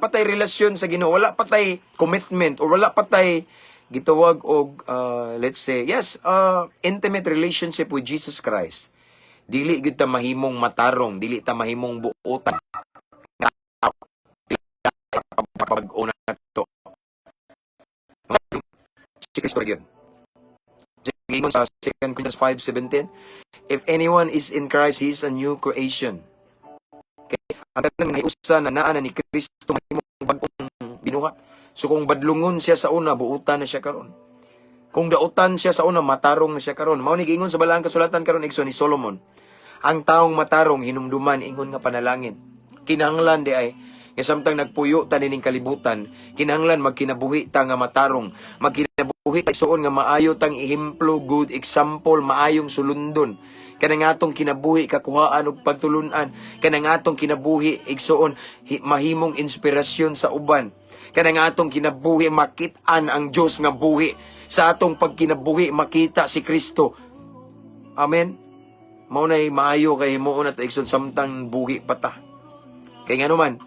patay relasyon sa Ginoo, wala patay commitment or wala patay gitawag og let's say intimate relationship with Jesus Christ. Dili gyud ta mahimong matarong, dili ta mahimong buotan. Pag-una to si Kristo yun. Ingon sa 2 Corinthians 5:17, if anyone is in Christ, he is a new creation. Okay? Ang tanang nahiusa na naa na ni Kristo mahimong bagong binuhat. So kung badlungon siya sa una, buutan na siya karon. Kung dautan siya sa una, matarong na siya karon. Mao ni giingon sa balaang kasulatan karon igsoon ni Solomon, ang taong matarong hinumduman ingon nga panalangin. Kinahanglan di ay nga samtang nagpuyo ta nining kalibutan, kinahanglan magkinabuhi ta nga matarong, magkinabuhi ta igsoon nga maayo tang ehemplo, good example, maayong sulundon. Kanang atong kinabuhi kakuhaan og pagtulunan, kanang atong kinabuhi igsoon mahimong inspirasyon sa uban. Kanang atong kinabuhi makit-an ang Dios nga buhi, sa atong pagkinabuhi makita si Kristo. Amen. Mao nay maayo kay himuon at igsoon samtang buhi pa ta. Kay ngano man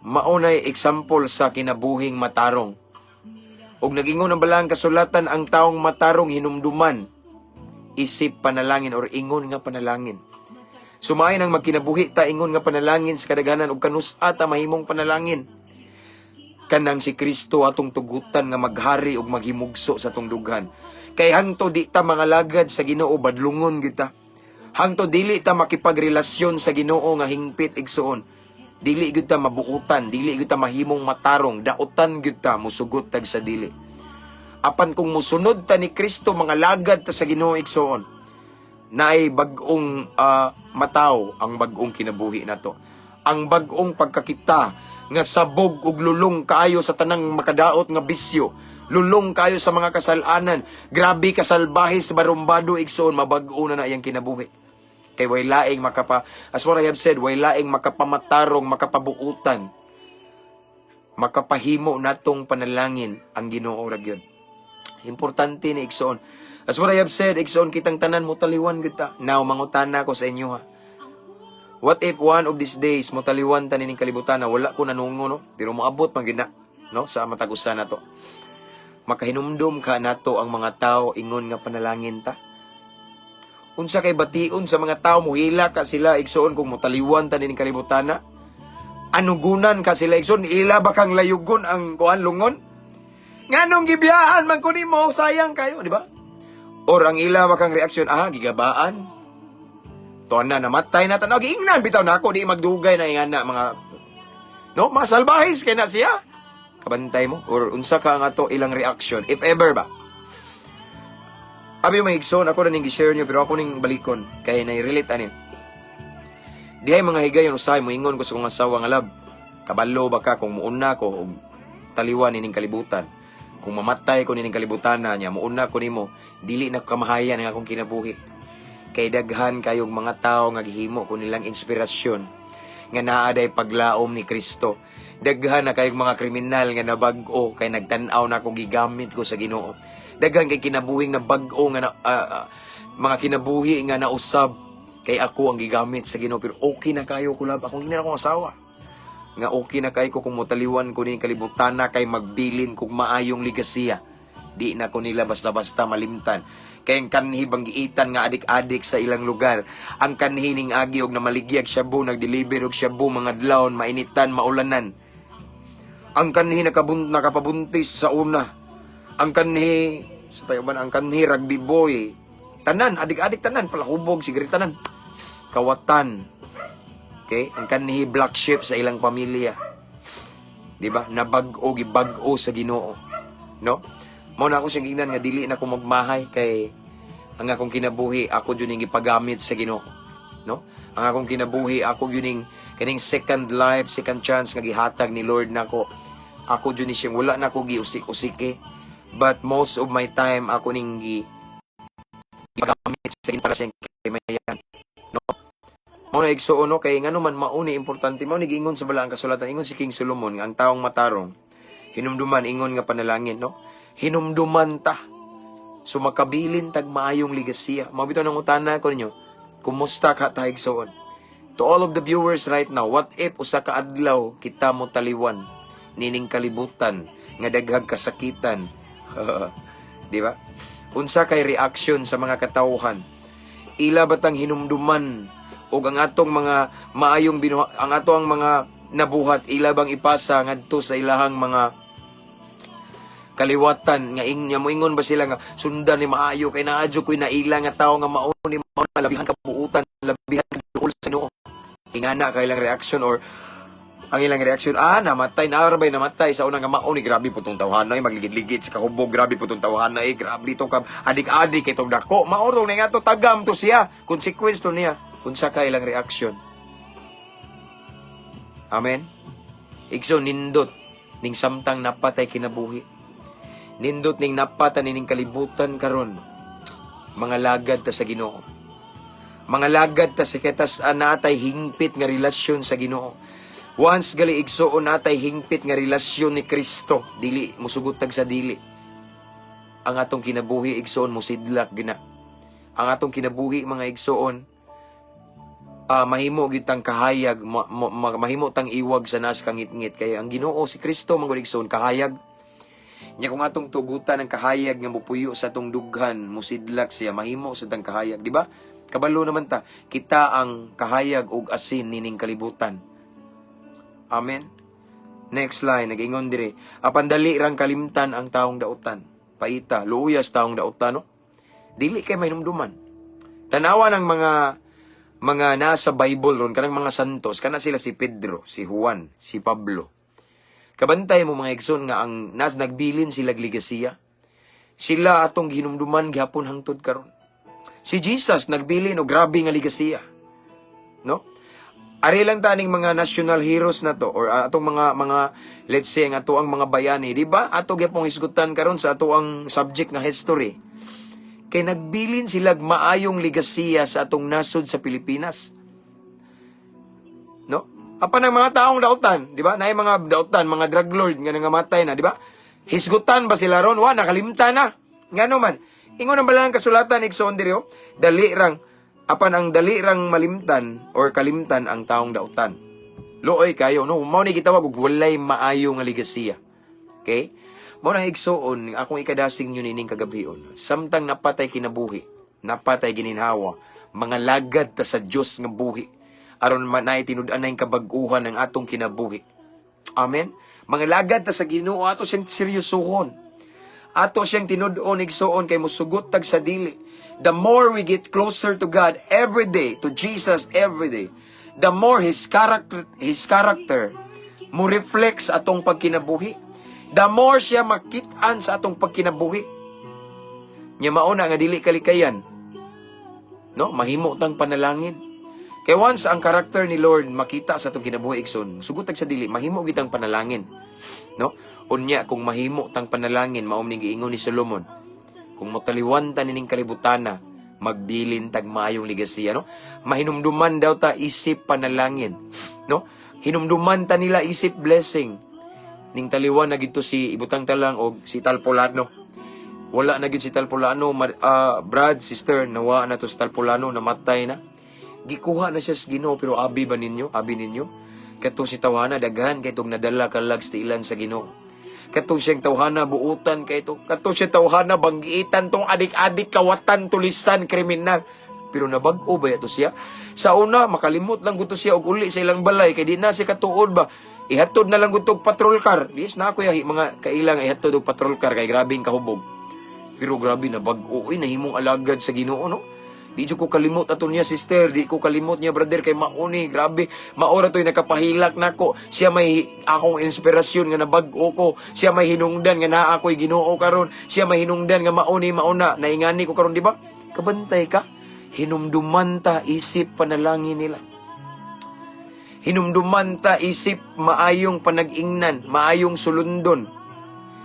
maunay example sa kinabuhing matarong. Og nagingon ang balaang kasulatan ang taong matarong hinumduman isip panalangin or ingon nga panalangin. Sumayon ang magkinabuhi ta ingon nga panalangin sa kadaghanan ug kanus-a ta mahimong panalangin. Kanang si Kristo atong tugutan nga maghari ug maghimugso sa atong dughan. Kay hangto di ta mga lagad sa Ginoo badlungon gyud ta. Hangto dili ta makipagrelasyon sa Ginoo nga hingpit igsuon. Dili gyud ta mabuutan, dili gyud ta mahimong matarong, dautan gyud ta musugot tag sa dili. Apan kung musunod ta ni Kristo mga lagad ta sa Ginoo igsuon, naay bag-ong mataw ang bag-ong kinabuhi nato. Ang bag-ong pagkakita nga sabog ug lulong kaayo sa tanang makadaot nga bisyo, lulong kayo sa mga kasalanan, grabe kasalbahis barumbado igsoon, mabag-o na iyang kinabuhi. Kay way laing as what I have said, way laing makapamatarong, makapabuutan, makapahimo natong panalangin ang Ginoo ra gyud. Importante ni igsoon. As what I have said, igsoon kitang tanan mo taliwan kita. Now mangutana ko sa inyo ha. What if one of these days mo taliwan ta nining kalibutan na wala ko nanungo, no? Pero moabot man gyud na, no? Sa matag-usa nato. Makahinumdum ka nato ang mga tao ingon nga panalangin ta. Unsa kay bation sa mga tao muhila ka sila igsoon kung motaliwan ta nining kalibutan na? Anugunan ka sila igsoon, ila ba kang layugon ang kuan lungon? Nganong gibiyaan man ko nimo, sayang kayo, di ba? Or ang ila ba kang reaksyon, gigabaan? Tuan na namatay na tanaw, giingnan bitaw na ako, di magdugay na ingana mga mga salbahis kay na siya. Kabantay mo or unsa ka nga to ilang reaction if ever ba. Abi mahigson ako na ning gi-share niyo pero ako ning balikon kay na-relate ani. Dihay mga higayon usahay mo ingon ko sa kong asawa nga lab. Kabalo ba ka kung muuna ko og taliwan nining kalibutan. Kung mamatay ko nining kalibutan na niya muuna ko nimo, dili na kamahayan ang akong kinabuhi. Kay daghan kayong mga tao nga gihimo ko nilang inspirasyon nga naaday paglaom ni Kristo. Daghan na kayong mga kriminal nga nabag-o kay nagtan-aw na ako gigamit ko sa Ginoo. Daghan kay kinabuhi nga bag-o nga mga kinabuhi nga nausab kay ako ang gigamit sa Ginoo. Pero okay na kayo kulab akong ginara kong asawa. Nga okay na kayo kung mutaliwan ko ni kalibutan na kay magbilin kung maayong ligasiya. Di na ko nila basta-basta malimtan. Kay ang kanhi bang giitan nga adik-adik sa ilang lugar. Ang kanhi ning agi og namaligyag shabu, nagdeliver og shabu mga adlawon, mainitan, maulanan. Ang kanhi nakapabuntis sa una. Ang kanhi, ang kanhi rugby boy. Tanan, adik-adik tanan, palahubog, sigaritanan. Kawatan. Okay? Ang kanhi black sheep sa ilang pamilya. Diba? Nabag-o, gibag-o sa Ginoo. No? Mao na ako siyang ingnan nga dili na ko magmahay kay ang akong kinabuhi ako jud ning ipagamit sa Ginoo, no? Ang akong kinabuhi ako jud ning kaning second life, second chance nga gihatag ni Lord nako. Ako jud ni siyang wala na ko giusik-usike, but most of my time ako ning gipagamit sa Ginoo para sa kaymayan, no? Mao na igsuon no kay ngano man mauni importante mao ni giingon sa balaang kasulatan ingon si King Solomon nga ang taong matarong hinumduman ingon nga panalangin, no? Hinumduman ta. So makabilin tag maayong ligasiya. Mabitaw nang utana ko ninyo, kumusta ka ta igsoon? To all of the viewers right now, what if usa ka adlaw kita mo taliwan nining kalibutan nga daghag kasakitan? Di ba? Unsa kay reaction sa mga katawhan? Ila batang hinumduman og ang atong mga maayong ang atong mga nabuhat ila bang ipasa ngadto sa ilahang mga kaliwatan nga mo ingon ba sila nga sundan ni maayo kay naadyo koy naila nga tawo nga mao ni labihan kabuutan, labihan duol sa Ginoo. Ingana kay ilang reaction or ang ilang reaction namatay na arbay namatay sa unang nga mao ni grabe putong tawhanay magligid-ligid sa kahubog, grabe putong tawhanay, grabe to ka adik-adik itong dako mao to nga to tagam to siya, consequence to niya. Unsa ka ilang reaction? Amen. Igso nindot ning samtang napatay kinabuhi. Nindot ning napatan ning kalibutan karon. Mga lagad ta sa Ginoo. Mga lagad ta sa ketas natay hingpit nga relasyon sa Ginoo. Once gali igsuon natay hingpit nga relasyon ni Kristo, dili musugot tag sa dili. Ang atong kinabuhi igsuon mosidlak gina. Ang atong kinabuhi mga igsuon mahimo gyud tang kahayag, mahimo tang iwag sa nas kangit-ngit kay ang Ginoo si Kristo mangod igsuon kahayag. Nya kung atong tugutan ang kahayag nga mupuyo sa atong dughan, musidlak siya, mahimo sa tang kahayag, di ba? Kabalo naman ta, kita ang kahayag ug asin nining kalibutan. Amen. Next line, nag-ingon dire, apan dali rang kalimtan ang taong dautan. Paita, luuyas taong dautan, no? Dili kay mahinumduman. Tanawa ng mga nasa Bible ron, kanang mga santos, kana sila si Pedro, si Juan, si Pablo. Kabantay mo mga igsoon nga ang nagbilin sila ligasiya. Sila atong hinumduman gihapon hangtod karon. Si Jesus nagbilin og grabe nga ligasiya. No? Ari lang taning mga national heroes na to or atong mga let's say nga ato ang mga bayani, di ba? Ato gyapon hisgutan karon sa ato ang subject nga history. Kay nagbilin sila maayong ligasiya sa atong nasod sa Pilipinas. No? Apan ang mga taong dautan, di ba? Naay mga dautan, mga drug lord nga nangamatay na, di ba? Hisgutan ba sila ron? Wa, nakalimtan na. Ngano man. Ingon ang balang kasulatan igsoon diri, dali rang apan ang dali rang malimtan or kalimtan ang taong dautan. Looy kayo, no? Mao ni gitawag og walay maayo nga ligasiya. Okay? Mao nang igsoon akong ikadasing nyo nining kagabion. Samtang napatay kinabuhi, napatay gininhawa, mga lagad ta sa Dios nga buhi. Aron manay tinud-an na kabag-uhan ng atong kinabuhi. Amen. Mga lagad ta sa Ginoo ato siyang seryosohon. Ato siyang tinud-on igsoon kay mosugot tag sa dili. The more we get closer to God every day, to Jesus every day, the more His character mo reflects atong pagkinabuhi. The more siya makit-an sa atong pagkinabuhi. Nya mauna nga dili kalikayan. No, mahimo tang panalangin. Kay once ang karakter ni Lord makita sa atong kinabuhi igsoon, sugot tag sa dili, mahimo gitang panalangin. No? Unya kung mahimo tang panalangin, mao ning giingon ni Solomon. Kung motaliwan ta nining kalibutana, magbilin tag maayong ligasiya, no? Mahinumduman daw ta isip panalangin, no? Hinumduman ta nila isip blessing. Ning taliwan na gito si ibutang talang og si Talpolano. Wala na gid si Talpolano, brad, sister, nawa na to si Talpolano, namatay na. Gikuha na siya sa Ginoo, pero abi ba ninyo? Abi ninyo? Katong si tawhana daghan kay tong nadala kalag sa ilan sa Ginoo. Katong siyang tawhana buutan kay to. Katong siyang tawhana banggiitan tong adik-adik kawatan tulisan kriminal. Pero nabag-o ba ito siya? Sa una makalimot lang gusto siya og uli sa ilang balay kay di na siya katuod ba. Ihatod na lang gusto og patrol car. Yes na ako mga kailang ihatod og patrol car kay grabing kahubog. Pero grabe na bag-o nahimong alagad sa Ginoo, no? Di ko kalimot ato niya, sister. Di ko kalimot niya, brother. Kay mauni, grabe. Maora to'y nakapahilak nako. Siya may akong inspirasyon nga nabag-o ko. Siya may hinungdan nga naa ako'y Ginoo karon. Siya may hinungdan nga mauni, mauna. Naingani ko karon, di ba? Kabantay ka. Hinumduman ta isip panalangin nila. Hinumduman ta isip maayong panag-ingnan, maayong sulundon.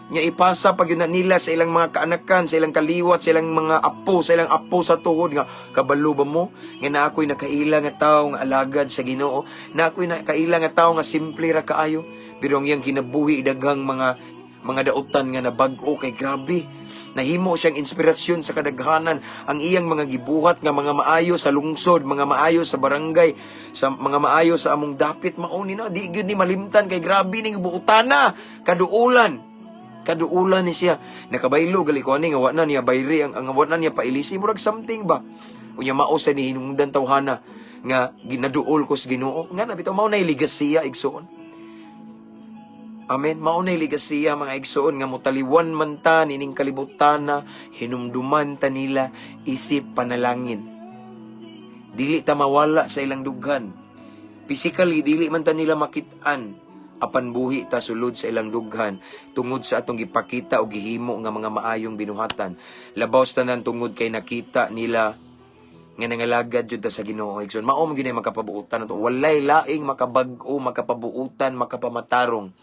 Nga ipasa pag yun na nila sa ilang mga kaanakan, sa ilang kaliwat, sa ilang mga apo, sa ilang apo sa tuhod nga kabalo ba mo nga na ako'y nakailang nga tao nga alagad sa Ginoo, na ako'y nakailang nga tao nga simple ra kaayo, pero ang iyang kinabuhi daghang mga dautan nga nabag-o kay grabe. Nahimo siyang inspirasyon sa kadaghanan, ang iyang mga gibuhat nga mga maayo sa lungsod, mga maayo sa barangay, sa mga maayo sa among dapit mauni na di gyud ni malimtan kay grabe ning buutana, kaduulan ni siya. Nakabaylo gali ko ani nga wa na niya bayri ang wa na niya pailisi murag something ba. Unya maos ni hinungdan tawhana nga ginaduol ko sa Ginoo. Nga na bitaw mao nay ligasiya igsoon. Amen. Mao nay ligasiya mga igsoon nga motaliwan man ta nining kalibutan hinumduman ta nila isip panalangin. Dili ta mawala sa ilang dughan. Physically dili man ta nila makit-an. Apan buhi ta sulod sa ilang dughan tungod sa atong gipakita o gihimo nga mga maayong binuhatan. Labaw tanan tungod kay nakita nila nga nangalagad jud ta sa Ginoo. Igsoon mao man gyud makapabuutan nato. Walay laing makabag-o, makapabuutan, makapamatarong,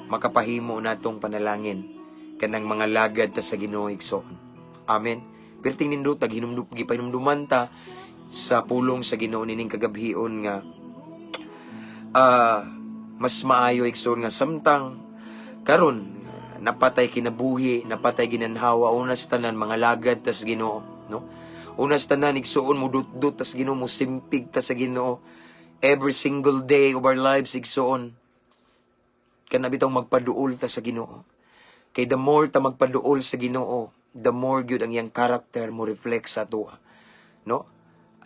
makapahimo natong panalangin kanang mga lagad ta sa Ginoo igsoon. Amen. Perting nindot tag gipahinumduman ta sa pulong sa Ginoo nining kagabhion nga mas maayo igsoon nga samtang karon napatay kinabuhi, napatay ginanhawa unas tanan mga lagad tas Ginoo, no? Unas tanan igsoon mo dut-dut tas Ginoo mo simpig ta sa Ginoo every single day of our lives igsoon. Kana bitaw magpaduol ta sa Ginoo. Kay the more ta magpaduol sa Ginoo, the more gyud ang iyang character mo reflect sa ato, no?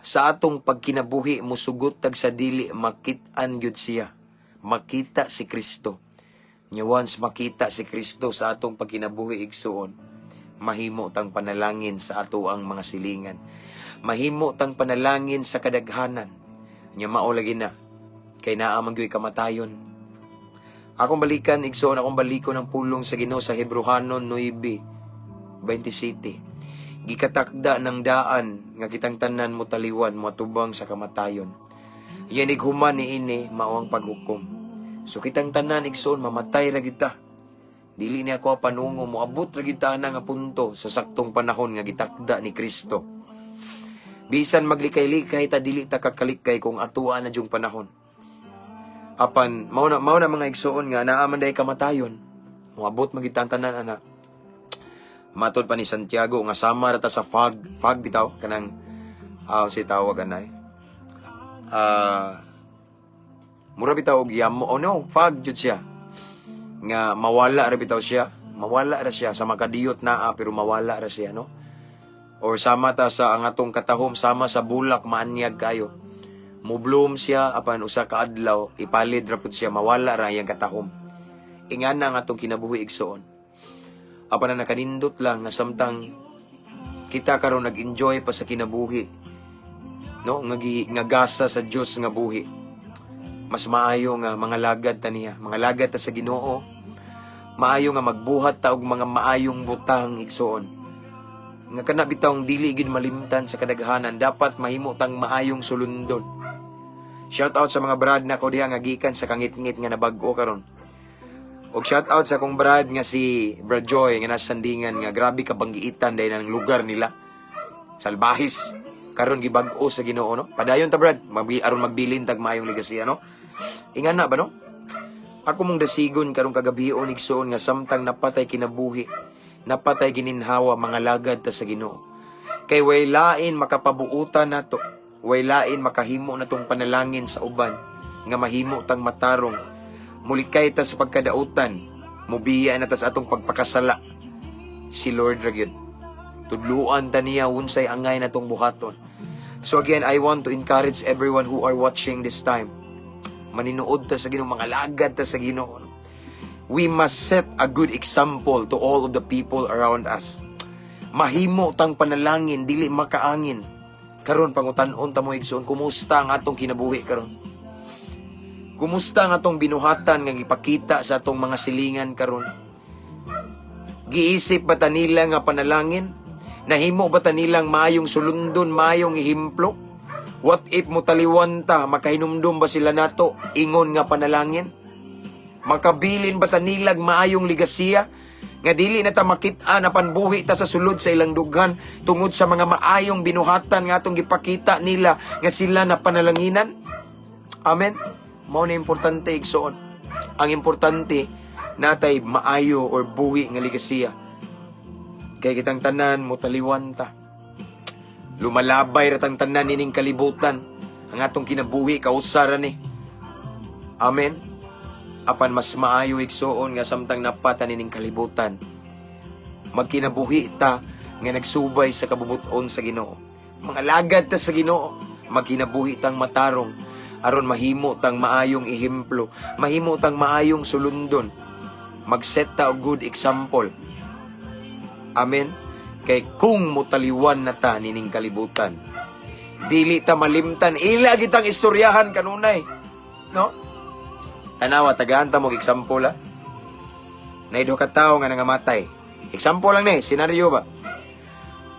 sa atong pagkinabuhi musugot tag sa dili makit-an gyud siya. Makita si Kristo. Nya once makita si Kristo sa atong pagkinabuhi igsuon, mahimo tang panalangin sa ato ang mga silingan. Mahimo tang panalangin sa kadaghanan. Nya mao lagi na kay naa man gyud kamatayon. Akong balikan igsuon, akong balikon ang pulong sa Ginoo sa Hebrehanon 9:27. Gikatakda ng daan nga kitang tanan mo taliwan mo atubang sa kamatayon. Yan ighuman ni ini mao ang paghukom. So kitang tanan igsoon mamatay ra kita. Dili ni ako panungo moabot ra kita na nga punto sa saktong panahon nga gitakda ni Kristo. Bisan maglikay-likay ta dili ta kakalikay kung atuwa na jung panahon. Apan mao na mga igsoon nga naa man day kamatayon. Moabot magitang tanan ana. Matod pa ni Santiago nga sama ra ta sa fog bitaw kanang si tawag anay. Mura bitaw og yamo. Oh no, fog jud siya. Nga mawala ra bitaw siya. Mawala ra siya sa makadiyot naa pero mawala ra siya, no? Or sama ta sa ang atong katahom sama sa bulak maanyag kayo. Mubloom siya apan usa ka adlaw ipalid ra pud siya mawala ra iyang katahom. Ingana ang atong kinabuhi igsoon. Apan na nakanindot lang nga samtang kita karon nag-enjoy pa sa kinabuhi, no, nga gasa sa Dios nga buhi. Mas maayo nga mga lagad ta niya, mga lagad ta sa Ginoo. Maayo nga magbuhat ta og mga maayong butang igsoon. Nga kana bitawng dili gid malimtan sa kadaghanan, dapat mahimo tang maayong sulundon. Shout out sa mga brad na ko diha nga gikan sa kangit-ngit nga nabag-o karon. Og shout out sa akong brad nga si Brad Joy nga nasa Sandingan nga grabe ka banggiitan dahil ng lugar nila. Salbahis karon gibag-o sa Ginoo, no? Padayon ta brad, aron magbilin tag maayong legasya, no? Ingana ba, no? Ako mong dasigon karon kagabion igsoon nga samtang napatay kinabuhi, napatay gininhawa mga lagad ta sa Ginoo. Kay way lain makapabuutan nato, way lain makahimo natong panalangin sa uban nga mahimo tang matarong. Mulikay ta sa pagkadautan, mubiya na ta sa atong pagpakasala. Si Lord ragyod. Tudluan ta niya unsay angay natong buhaton. So again, I want to encourage everyone who are watching this time. Maninuod ta sa Ginoo, mga lagad ta sa Ginoo. We must set a good example to all of the people around us. Mahimo tang panalangin, dili makaangin. Karon pangutan-on ta mo igsoon, kumusta ang atong kinabuhi karon? Kumusta nga atong binuhatan nga gipakita sa atong mga silingan karon? Giisip ba ta nila nga panalangin? Nahimo ba ta nilang maayong sulundon, maayong ihimplo? What if mo taliwan ta, makahinumdum ba sila nato ingon nga panalangin? Makabilin ba ta nilag maayong ligasiya? Nga dili na ta makit-an apan buhi ta sa sulod sa ilang dughan tungod sa mga maayong binuhatan nga atong gipakita nila nga sila na panalanginan? Amen. Mao na importante igsoon. Ang importante natay maayo or buhi nga ligasiya. Kay kitang tanan mo taliwan ta. Lumalabay ra tang tanan nining kalibutan. Ang atong kinabuhi kausara ni. Amen. Apan mas maayo igsoon nga samtang napata nining kalibutan. Magkinabuhi ta nga nagsubay sa kabubuton sa Ginoo. Mga lagad ta sa Ginoo, magkinabuhi tang matarong aron mahimo tang maayong ehemplo, mahimo tang maayong sulundon, magset ta og good example. Amen. Kay kung mutaliwan na ta nining kalibutan, dili ta malimtan ila gitang istoryahan kanunay, no? Tanawa tagaan ta mog example, ha? Naido ka tawo nga nangamatay. Example lang ni, senaryo ba?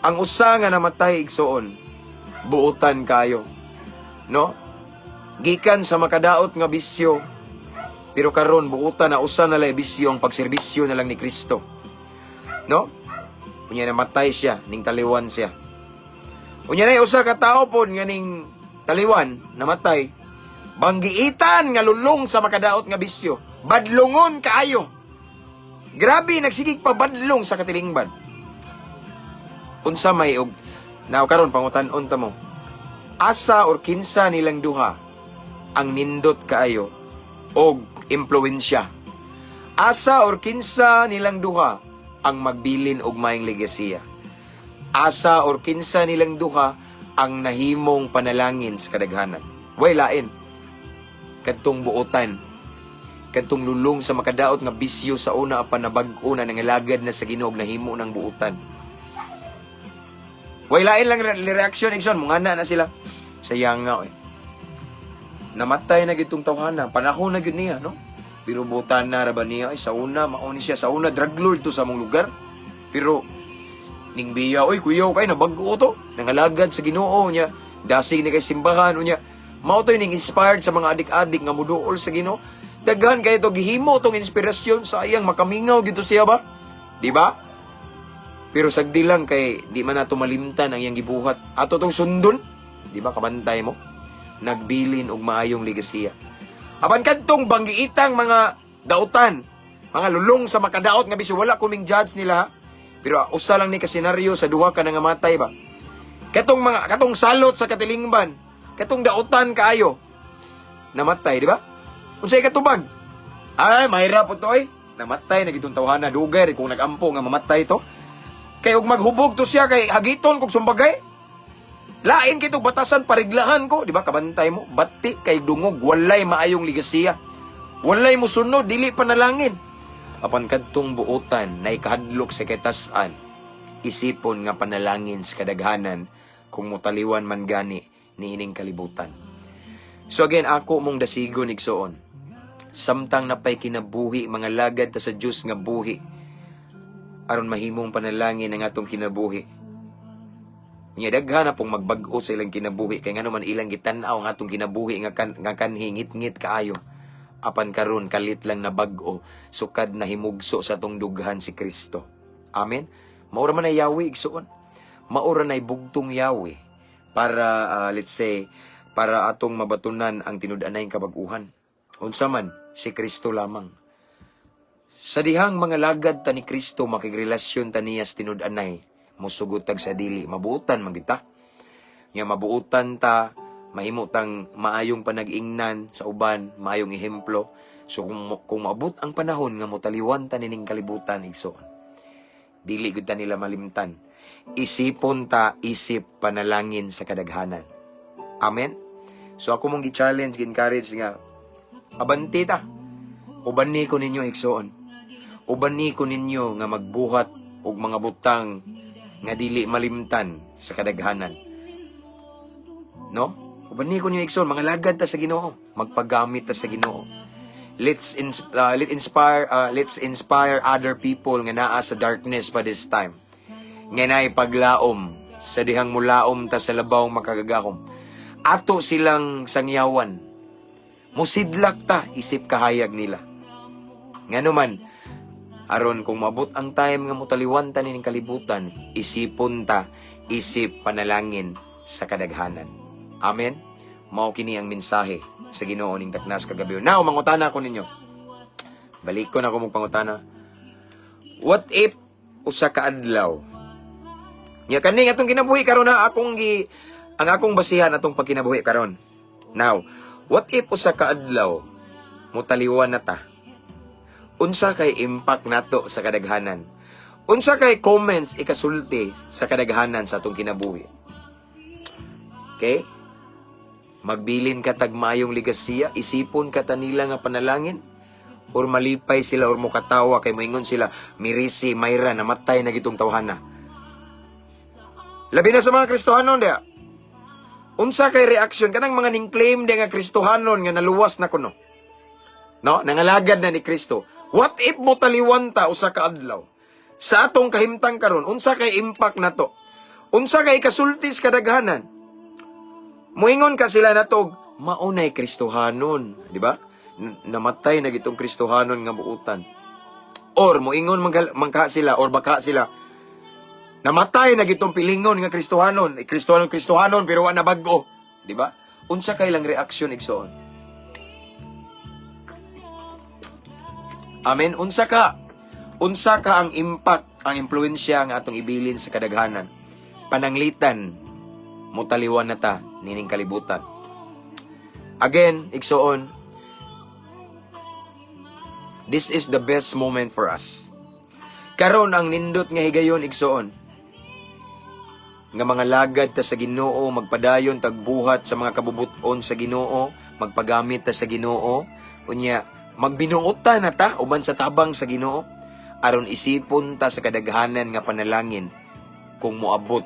Ang usa nga namatay igsoon, buutan kayo, no? Gikan sa makadaot nga bisyo, pero karon buutan na usa na lay bisyo ang pagserbisyo na lang ni Kristo, no? Unya namatay siya ning taliwan siya. Unya nay usa ka tawo pod nga ning taliwan namatay, banggiitan nga lulong sa makadaot nga bisyo, badlongon kaayo. Grabe nagsigig pa badlong sa katilingban. Unsa may og now karon pangutan-on ta mo. Asa or kinsa nilang duha ang nindot kaayo og impluwensya? Asa or kinsa nilang duha ang magbilin og maayong legasiya? Asa or kinsa nilang duha ang nahimong panalangin sa kadaghanan. Way lain. Kadtong buotan. Kadtong lulong sa makadaot nga bisyo sa una apan nabag-o na nangalagad na sa Ginoo nahimo ng buotan. Way lain lang reaksyon igsoon, mungana na sila. Sayang nga namatay na gitong tawhana, panahon na gyud niya, no? Pero butan na ra ba niya ay sa una mauni siya sa una drug lord to sa among lugar. Pero ning biya, oy kuyaw kay nabag-o to, nangalagad sa Ginoo niya, dasig ni kay simbahan unya. Mao to ning inspired sa mga adik-adik nga muduol sa Ginoo. Daghan kay to gihimo tong inspirasyon, sayang makamingaw gito siya ba? Di ba? Pero sagdi lang kay di man nato malimtan ang iyang gibuhat. Ato tong sundon, di ba kabantay mo? Nagbilin og maayong legasiya. Apan kadtong banggiitang mga dautan, mga lulong sa makadaot nga biso wala kuming judge nila ha? Pero usa lang ni ka senaryo sa duha ka nangamatay ba. Katong salot sa katilingban, katong dautan kaayo. Namatay, di ba? Unsay katubag? Ay, mahirap po to ay. Namatay na gitong tawhana dugay kung nagampo nga mamatay to. Kay og maghubog to siya kay hagiton kog sumbagay. Lain kito batasan pariglahan ko, di ba? Kabantay mo, bati kay dungog, walay maayong ligasiya. Walay mo sunod, dili panalangin. Apan kadtong buotan na ikahadlok sa katasan, isipon nga panalangin sa kadaghanan kung mutaliwan man gani ni ining kalibutan. So again, ako mong dasigon igsoon. Samtang napay kinabuhi mga lagad ta sa Dios nga buhi aron mahimong panalangin ang atong kinabuhi. Nya daghan na pong magbag-o sa ilang kinabuhi kay ngano man ilang gitan-aw ang atong kinabuhi nga kanhi ngit-ngit kaayo. Apan karon kalit lang na bag-o, sukad na himugso sa atong dughan si Kristo. Amen. Maura man ay Yahweh igsoon. Maura na bugtong Yahweh para let's say para atong mabatunan ang tinud-anay kabag-uhan. Unsa man si Kristo lamang. Sa dihang mga lagad ta ni Kristo makigrelasyon ta niya sa tinud-anay, musugutag sa dili mabuutan man kita. Nya mabuutan ta, mahimo tang maayong panag-ingnan sa uban, maayong ehemplo. So kung maabot ang panahon nga motaliwan ta nining kalibutan igsoon, dili gud ta nila malimtan. Isipon ta isip panalangin sa kadaghanan. Amen. So ako mong gi-challenge, gi-encourage nga abanti ta. Uban ni ko ninyo igsoon. Uban ni ko ninyo nga magbuhat og mga butang nga dili malimtan sa kadaghanan. No? Uban ni ko ninyo igsoon, mga lagad ta sa Ginoo, magpagamit ta sa Ginoo. Let's inspire other people nga naa sa darkness pa this time. Nga naay paglaom sa dihang mulaom ta sa labaw makagagahom. Ato silang sangyawan. Musidlak ta isip kahayag nila. Ngano man aron kung mabot ang time nga motaliwan ta nining kalibutan, isipon ta isip panalangin sa kadaghanan. Amen. Mao kini ang mensahe sa Ginoo ning taknas kagabi. Now mangutana ko ninyo. Balik ko na ko magpangutana. What if usa ka adlaw? Nya kani atong kinabuhi karon na ang akong basihan atong pagkinabuhi karon. Now, what if usa ka adlaw motaliwan na ta? Unsa kay impact nato sa kadaghanan? Unsa kay comments ikasulti sa kadaghanan sa atong kinabuhi? Okay? Magbilin ka tag maayong ligasiya, isipon ka ta nila nga panalangin, or malipay sila or mukatawa kay moingon sila, Mirisi, Mayra, namatay na gitong tawhana. Labi na sa mga Kristohanon dia. Unsa kay reaction kanang mga ning-claim di nga Kristohanon nga naluwas na kuno? No, nangalagad na ni Kristo. What if mo taliwan ta usa ka adlaw? Sa atong kahimtang karon, unsa kay impact nato? Unsa kay kasultis kadaghanan? Muingon ka sila natog, maunay Kristohanon, di ba? Namatay na gitong Kristohanon nga buutan. Or muingon mangka sila or baka sila, namatay na gitong pilingon nga Kristohanon, Kristohanon pero wa na bag-o, di ba? Unsa kay lang reaksyon igsoon? Amen. Unsa ka ang impact, ang impluwensya nga atong ibilin sa kadaghanan. Pananglitan mutaliwan na ta nining kalibutan. Again, igsoon, this is the best moment for us. Karon ang nindot nga higayon igsoon. nga mga lagad ta sa Ginoo, magpadayon tagbuhat sa mga kabubuton sa Ginoo, magpagamit ta sa Ginoo, unya magbinuota na ta uban sa tabang sa Ginoo, aron isipon ta sa kadaghanan nga panalangin kung moabot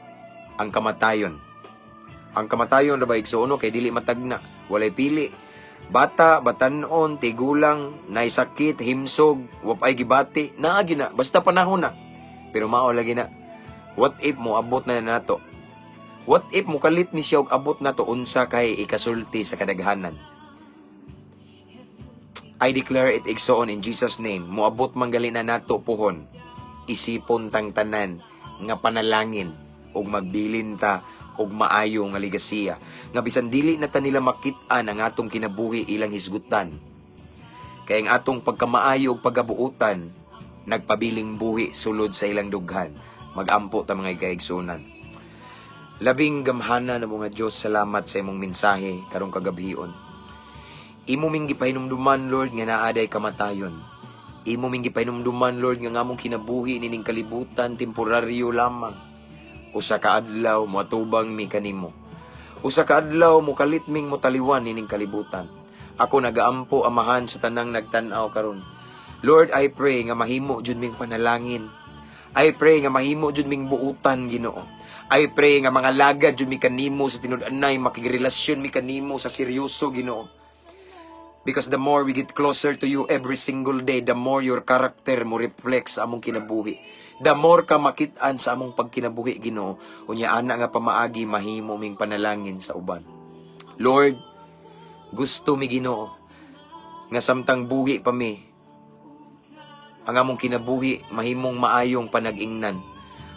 ang kamatayon. Ang kamatayon ra ba igsuono kay dili matagna, walay pili. Bata, batanon, tigulang, nay sakit, himsog, wapay gibati, naa gina, basta panahon na. Pero mao lagi na. What if mo abot na nato? What if mo kalit ni siya og abot nato unsa kay ikasulti sa kadaghanan? I declare it igsoon in Jesus name. Moabot manggali na nato pohon. Isipon tang tanan nga panalangin ug magbilin ta og maayo nga ligasiya nga bisan dili na ta nila makit-an ang atong kinabuhi ilang hisgutan. Kay ang atong pagkamaayo ug pagabuutan nagpabiling buhi sulod sa ilang dughan. Magampo ta mga kaigsunan. Labing gamhana na mga Dios, salamat sa imong mensahe karong kagabhion. Imo ming gipahinumduman Lord nga naaday kamatayon. Imo ming gipahinumduman Lord nga among kinabuhi nining kalibutan temporaryo lamang. Usa ka adlaw moatubang mi kanimo. Usa ka adlaw mokalit ming motaliwan nining kalibutan. Ako nagaampo amahan sa tanang nagtan-aw karon. Lord, I pray nga mahimo jud ming panalangin. I pray nga mahimo jud ming buutan Ginoo. I pray nga mga lagad jud mi kanimo sa tinud-anay makigrelasyon mi kanimo sa seryoso Ginoo. Because the more we get closer to you every single day, the more your character mo reflects sa among kinabuhi. The more ka makit-an sa among pagkinabuhi, Ginoo. Unya ana nga pamaagi mahimo ming panalangin sa uban. Lord, gusto mi Ginoo nga samtang buhi pa mi, ang among kinabuhi mahimong maayong panag-ingnan.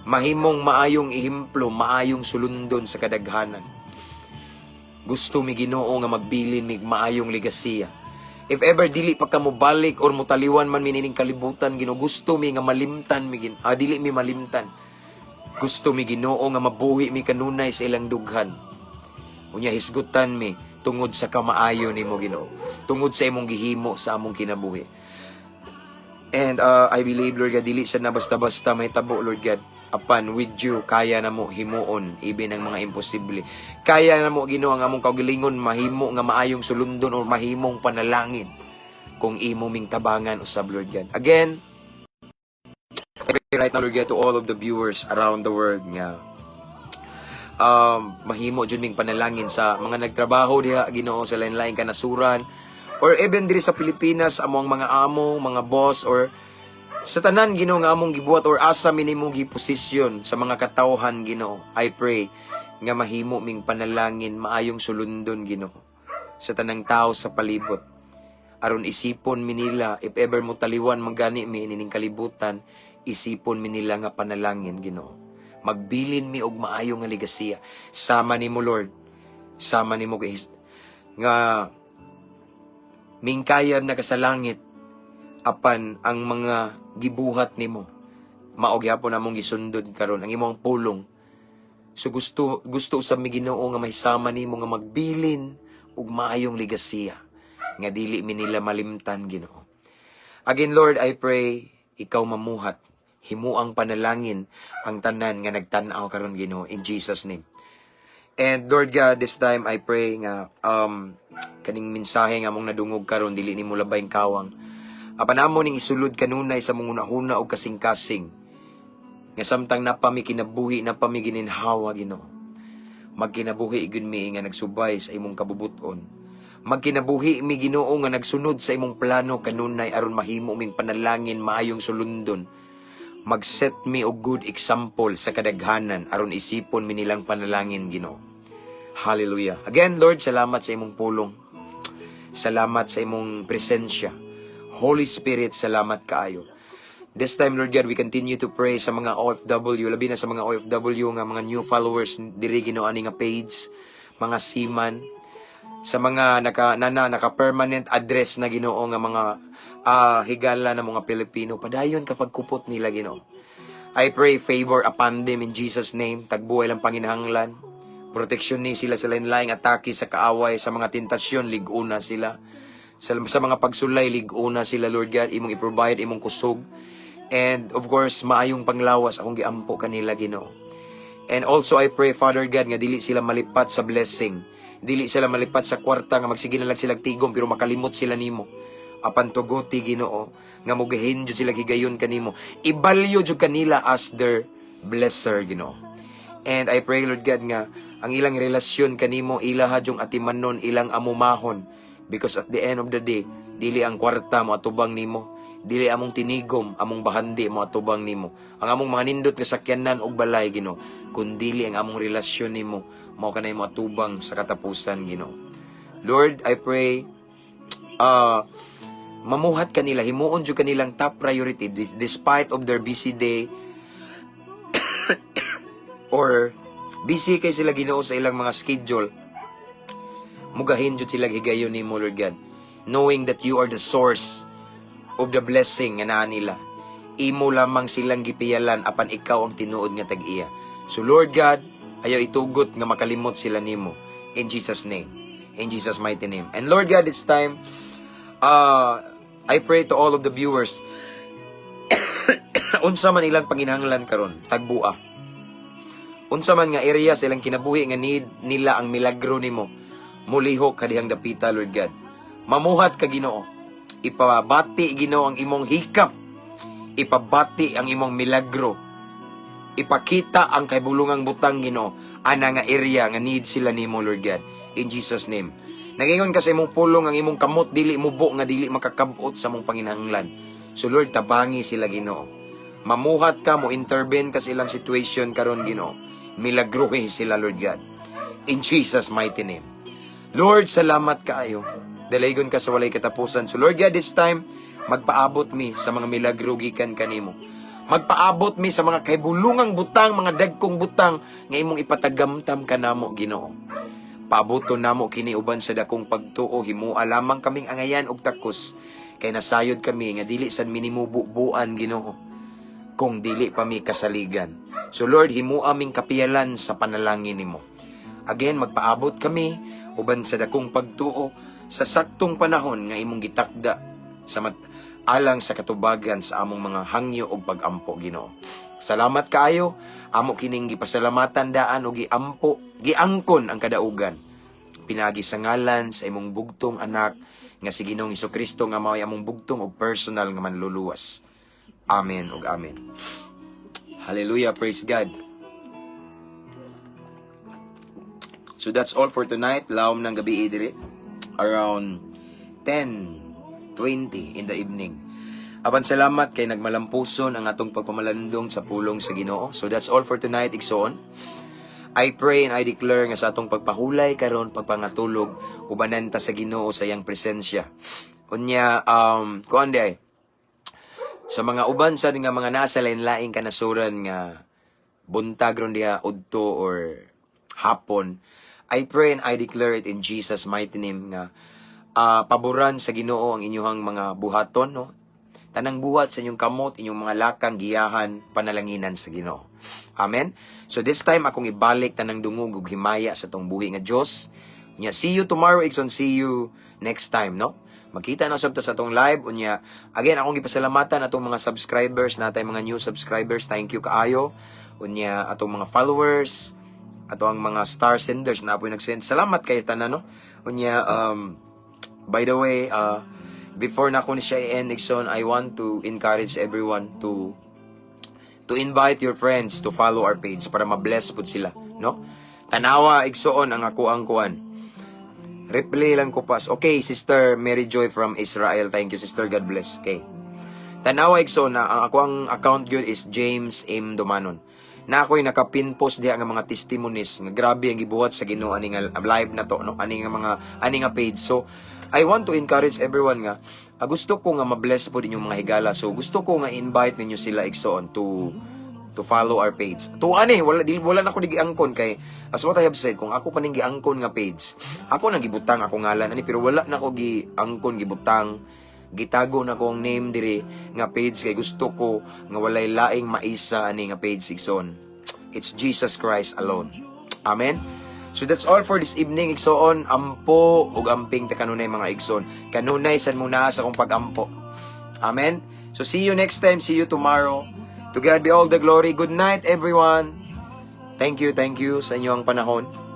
Mahimong maayong ihimplo, maayong sulundon sa kadaghanan. Gusto mi Ginoo nga magbilin mig maayong ligasiya. If ever dili pa ka mo balik or mo taliwan man minining kalibutan, Ginoo, gusto mi nga malimtan mi dili mi malimtan. Gusto mi Ginoo nga mabuhi mi kanunay sa ilang dughan. Unya hisgutan mi tungod sa kamaayo nimo Ginoo, tungod sa imong gihimo sa among kinabuhi. And I believe Lord God, dili sa na basta-basta may tabo Lord God. Apan with you, kaya na mo himuon even ang mga imposible. Kaya na mo Ginoo ang among kaugalingon mahimo nga maayong sulundon o mahimong panalangin kung imo ming tabangan usab Lord God. Again, I pray right now Lord God to all of the viewers around the world nga mahimo jud ming panalangin sa mga nagtrabaho diha Ginoo sa lain-laing kanasuran or even diri sa Pilipinas among mga amo, mga boss or sa tanan Ginoo nga among gibuhat or asa minimong giposisyon sa mga katawhan Ginoo. I pray nga mahimo ming panalangin maayong sulundon Ginoo sa tanang tao sa palibot. Aron isipon mi nila if ever mo taliwan magani mi nining kalibutan, isipon mi nila nga panalangin Ginoo. Magbilin mi og maayo nga ligasiya. Sama nimo Lord. Sama nimo nga mingkayab na kasalangit apan ang mga gibuhat nimo mao gyapon namong gisundod karon ang imong pulong. So gusto usab mi Ginoo nga mahisama nimo nga magbilin og maayong ligasiya nga dili mi nila malimtan Ginoo. Again Lord, I pray ikaw mamuhat himuang panalangin ang tanan nga nagtan-aw karon Ginoo in Jesus name. And Lord God, this time I pray nga kaning mensahe nga among nadungog karon dili nimo labayng kawang. Apanamo ning isulod kanunay sa mga una-una o kasing-kasing. Nga samtang napami kinabuhi, napami gininhawa Ginoo. Magkinabuhi igud mi nga nagsubay sa imong kabubuton. Magkinabuhi mi Ginoo nga nagsunod sa imong plano kanunay aron mahimo ming panalangin maayong sulundon. Mag-set mi og good example sa kadaghanan aron isipon mi nilang panalangin Ginoo. Hallelujah. Again Lord, salamat sa imong pulong. Salamat sa imong presensya. Holy Spirit, salamat kaayo. This time, Lord God, we continue to pray sa mga OFW, labi na sa mga OFW nga mga new followers diri Ginoo ani nga page, mga seaman, sa mga naka-permanent address na Ginoo nga mga higala na mga Pilipino, padayon kapag kupot nila Ginoo. I pray favor upon them in Jesus name, tagbuhay lang panginahanglan, proteksyon ni sila sa lain-laing atake sa kaaway, sa mga tentasyon, liguna sila. Sa mga pagsulay, liguna sila, Lord God, imong i-provide, imong kusog. And of course, maayong panglawas akong giampo kanila, Ginoo. And also I pray, Father God, nga dili sila malipat sa blessing. Dili sila malipat sa kwarta nga magsige na lang sila tigom pero makalimot sila nimo. Apan tugoti, Ginoo, nga mugahin jud sila higayon kanimo. Ibalyo jud kanila as their blesser, Ginoo. And I pray, Lord God, nga ang ilang relasyon kanimo ilaha jung atimanon, ilang amumahon, because at the end of the day dili ang kwarta mo atubang nimo, dili among tinigom, among bahandi mo atubang nimo, ang among mga nindot nga sakyanan og balay, Ginoo, kundili ang among relasyon nimo mao kanay mo atubang sa katapusan, Ginoo. Lord, I pray mamuhat kanila, himuon jud kanilang top priority despite of their busy day or busy kay sila, Ginoo, sa ilang mga schedule. Mugahin jud sila higayon nimo, Lord God, knowing that you are the source of the blessing nga naa nila. Imo lamang silang gipiyalan apan ikaw ang tinuod nga tag-iya. So Lord God, ayaw itugot nga makalimot sila nimo. In Jesus name. In Jesus mighty name. And Lord God, it's time I pray to all of the viewers unsa man ilang panginahanglan karon, tagbua. Unsa man nga area sa ilang kinabuhi nga need nila ang milagro nimo, mulihok kadihang dapita, Lord God. Mamuhat ka, Ginoo. Ipabati, Ginoo, ang imong hikap. Ipabati ang imong milagro. Ipakita ang kahibulungang butang, Ginoo, ana nga area nga need sila nimo, Lord God. In Jesus name. Nagingon ka sa imong pulong ang imong kamot dili mubo nga dili makakabot sa mong panginahanglan. So Lord, tabangi sila, Ginoo. Mamuhat ka, mo intervene ka sa ilang situation karon, Ginoo. Milagruhin sila, Lord God. In Jesus mighty name. Lord, salamat kaayo. Dalaygon ka sa walay katapusan. So Lord God, this time magpaabot mi sa mga milagro gikan kanimo. Magpaabot mi sa mga kahibulungang butang, mga dagkong butang nga imong ipatagamtam kanamo, Ginoo. Paaboton namo kini uban sa dakong pagtuo, himua lamang kaming angayan og takos kay nasayod kami nga dili sad minimububuan, Ginoo, kung dili pa mi kasaligan. So Lord, himua aming kapiyalan sa panalangin nimo. Again, magpaabot kami uban sa dakong pagtuo sa saktong panahon nga imong gitakda sa alang sa katubagan sa among mga hangyo og pag-ampo, Ginoo. Salamat kaayo, amo kining gipasalamatan daan og giangkon ang kadaugan. Pinagi sa ngalan sa imong bugtong anak nga si Ginoong Hesukristo nga mao'y among bugtong og personal nga manluluwas. Amen ug amen. Hallelujah, praise God. So that's all for tonight. Laom ng gabi idiri around 10:20 in the evening. Aban salamat kay nagmalampuson ang atong pagpamalandong sa pulong sa Ginoo. So that's all for tonight, igsoon. I pray and I declare nga sa atong pagpahulay karon, pagpangatulog, ubanan ta sa Ginoo sa iyang presensya. Unya kuan di ay sa mga uban sa nga mga nasa lain-laing kanasuran nga buntag ron diha udto or hapon, I pray and I declare it in Jesus mighty name nga paboran sa Ginoo ang inyong mga buhaton, no? Tanang buhat sa inyong kamot, inyong mga lakang, giyahan, panalanginan sa Ginoo. Amen. So this time akong ibalik tanang dungog ug himaya sa tong buhi nga Dios. Unya, see you tomorrow, Ikson. See you next time, no? Magkita na sabta sa tong live. Unya, again, akong ipasalamatan atong mga subscribers, natay mga new subscribers. Thank you kaayo. Unya, atong mga followers, atong mga star senders na po nag-send. Salamat kayo tanan, no? Unya, by the way, before na ko ni siya i-end, Ikson, I want to encourage everyone to invite your friends to follow our page para ma-bless po sila, no? Tanawa, Ikson, ang ako ang kuan. Replay lang ko pas. Okay, Sister Mary Joy from Israel. Thank you, Sister. God bless. Okay. Tanawa, Ikson, ang ako ang account yun is James M. Domanon. Na ako'y nakapin-post diya nga mga testimonies nga grabe ang gibuhat sa Ginoo ani nga live na to, no? Ani nga page. So I want to encourage everyone nga gusto ko nga ma-bless po din yung mga higala. So gusto ko nga invite ninyo sila, Ikson, to follow our page. To ani wala na ko giangkon kay as what I have said, kung ako pa ning giangkon nga page, ako nang gibutang ako ngalan ani, pero wala na ko giangkon gibutang, gitago na ko ang name diri nga page kay gusto ko nga walay laing maisa ani nga page, Ikson. It's Jesus Christ alone. Amen. So that's all for this evening, Ikson. Ampo ug amping ta kanunay mga Ikson. Kanunay san muna sa akong pag-ampo. Amen. So see you next time. See you tomorrow. To God be all the glory. Good night, everyone. Thank you sa inyong panahon.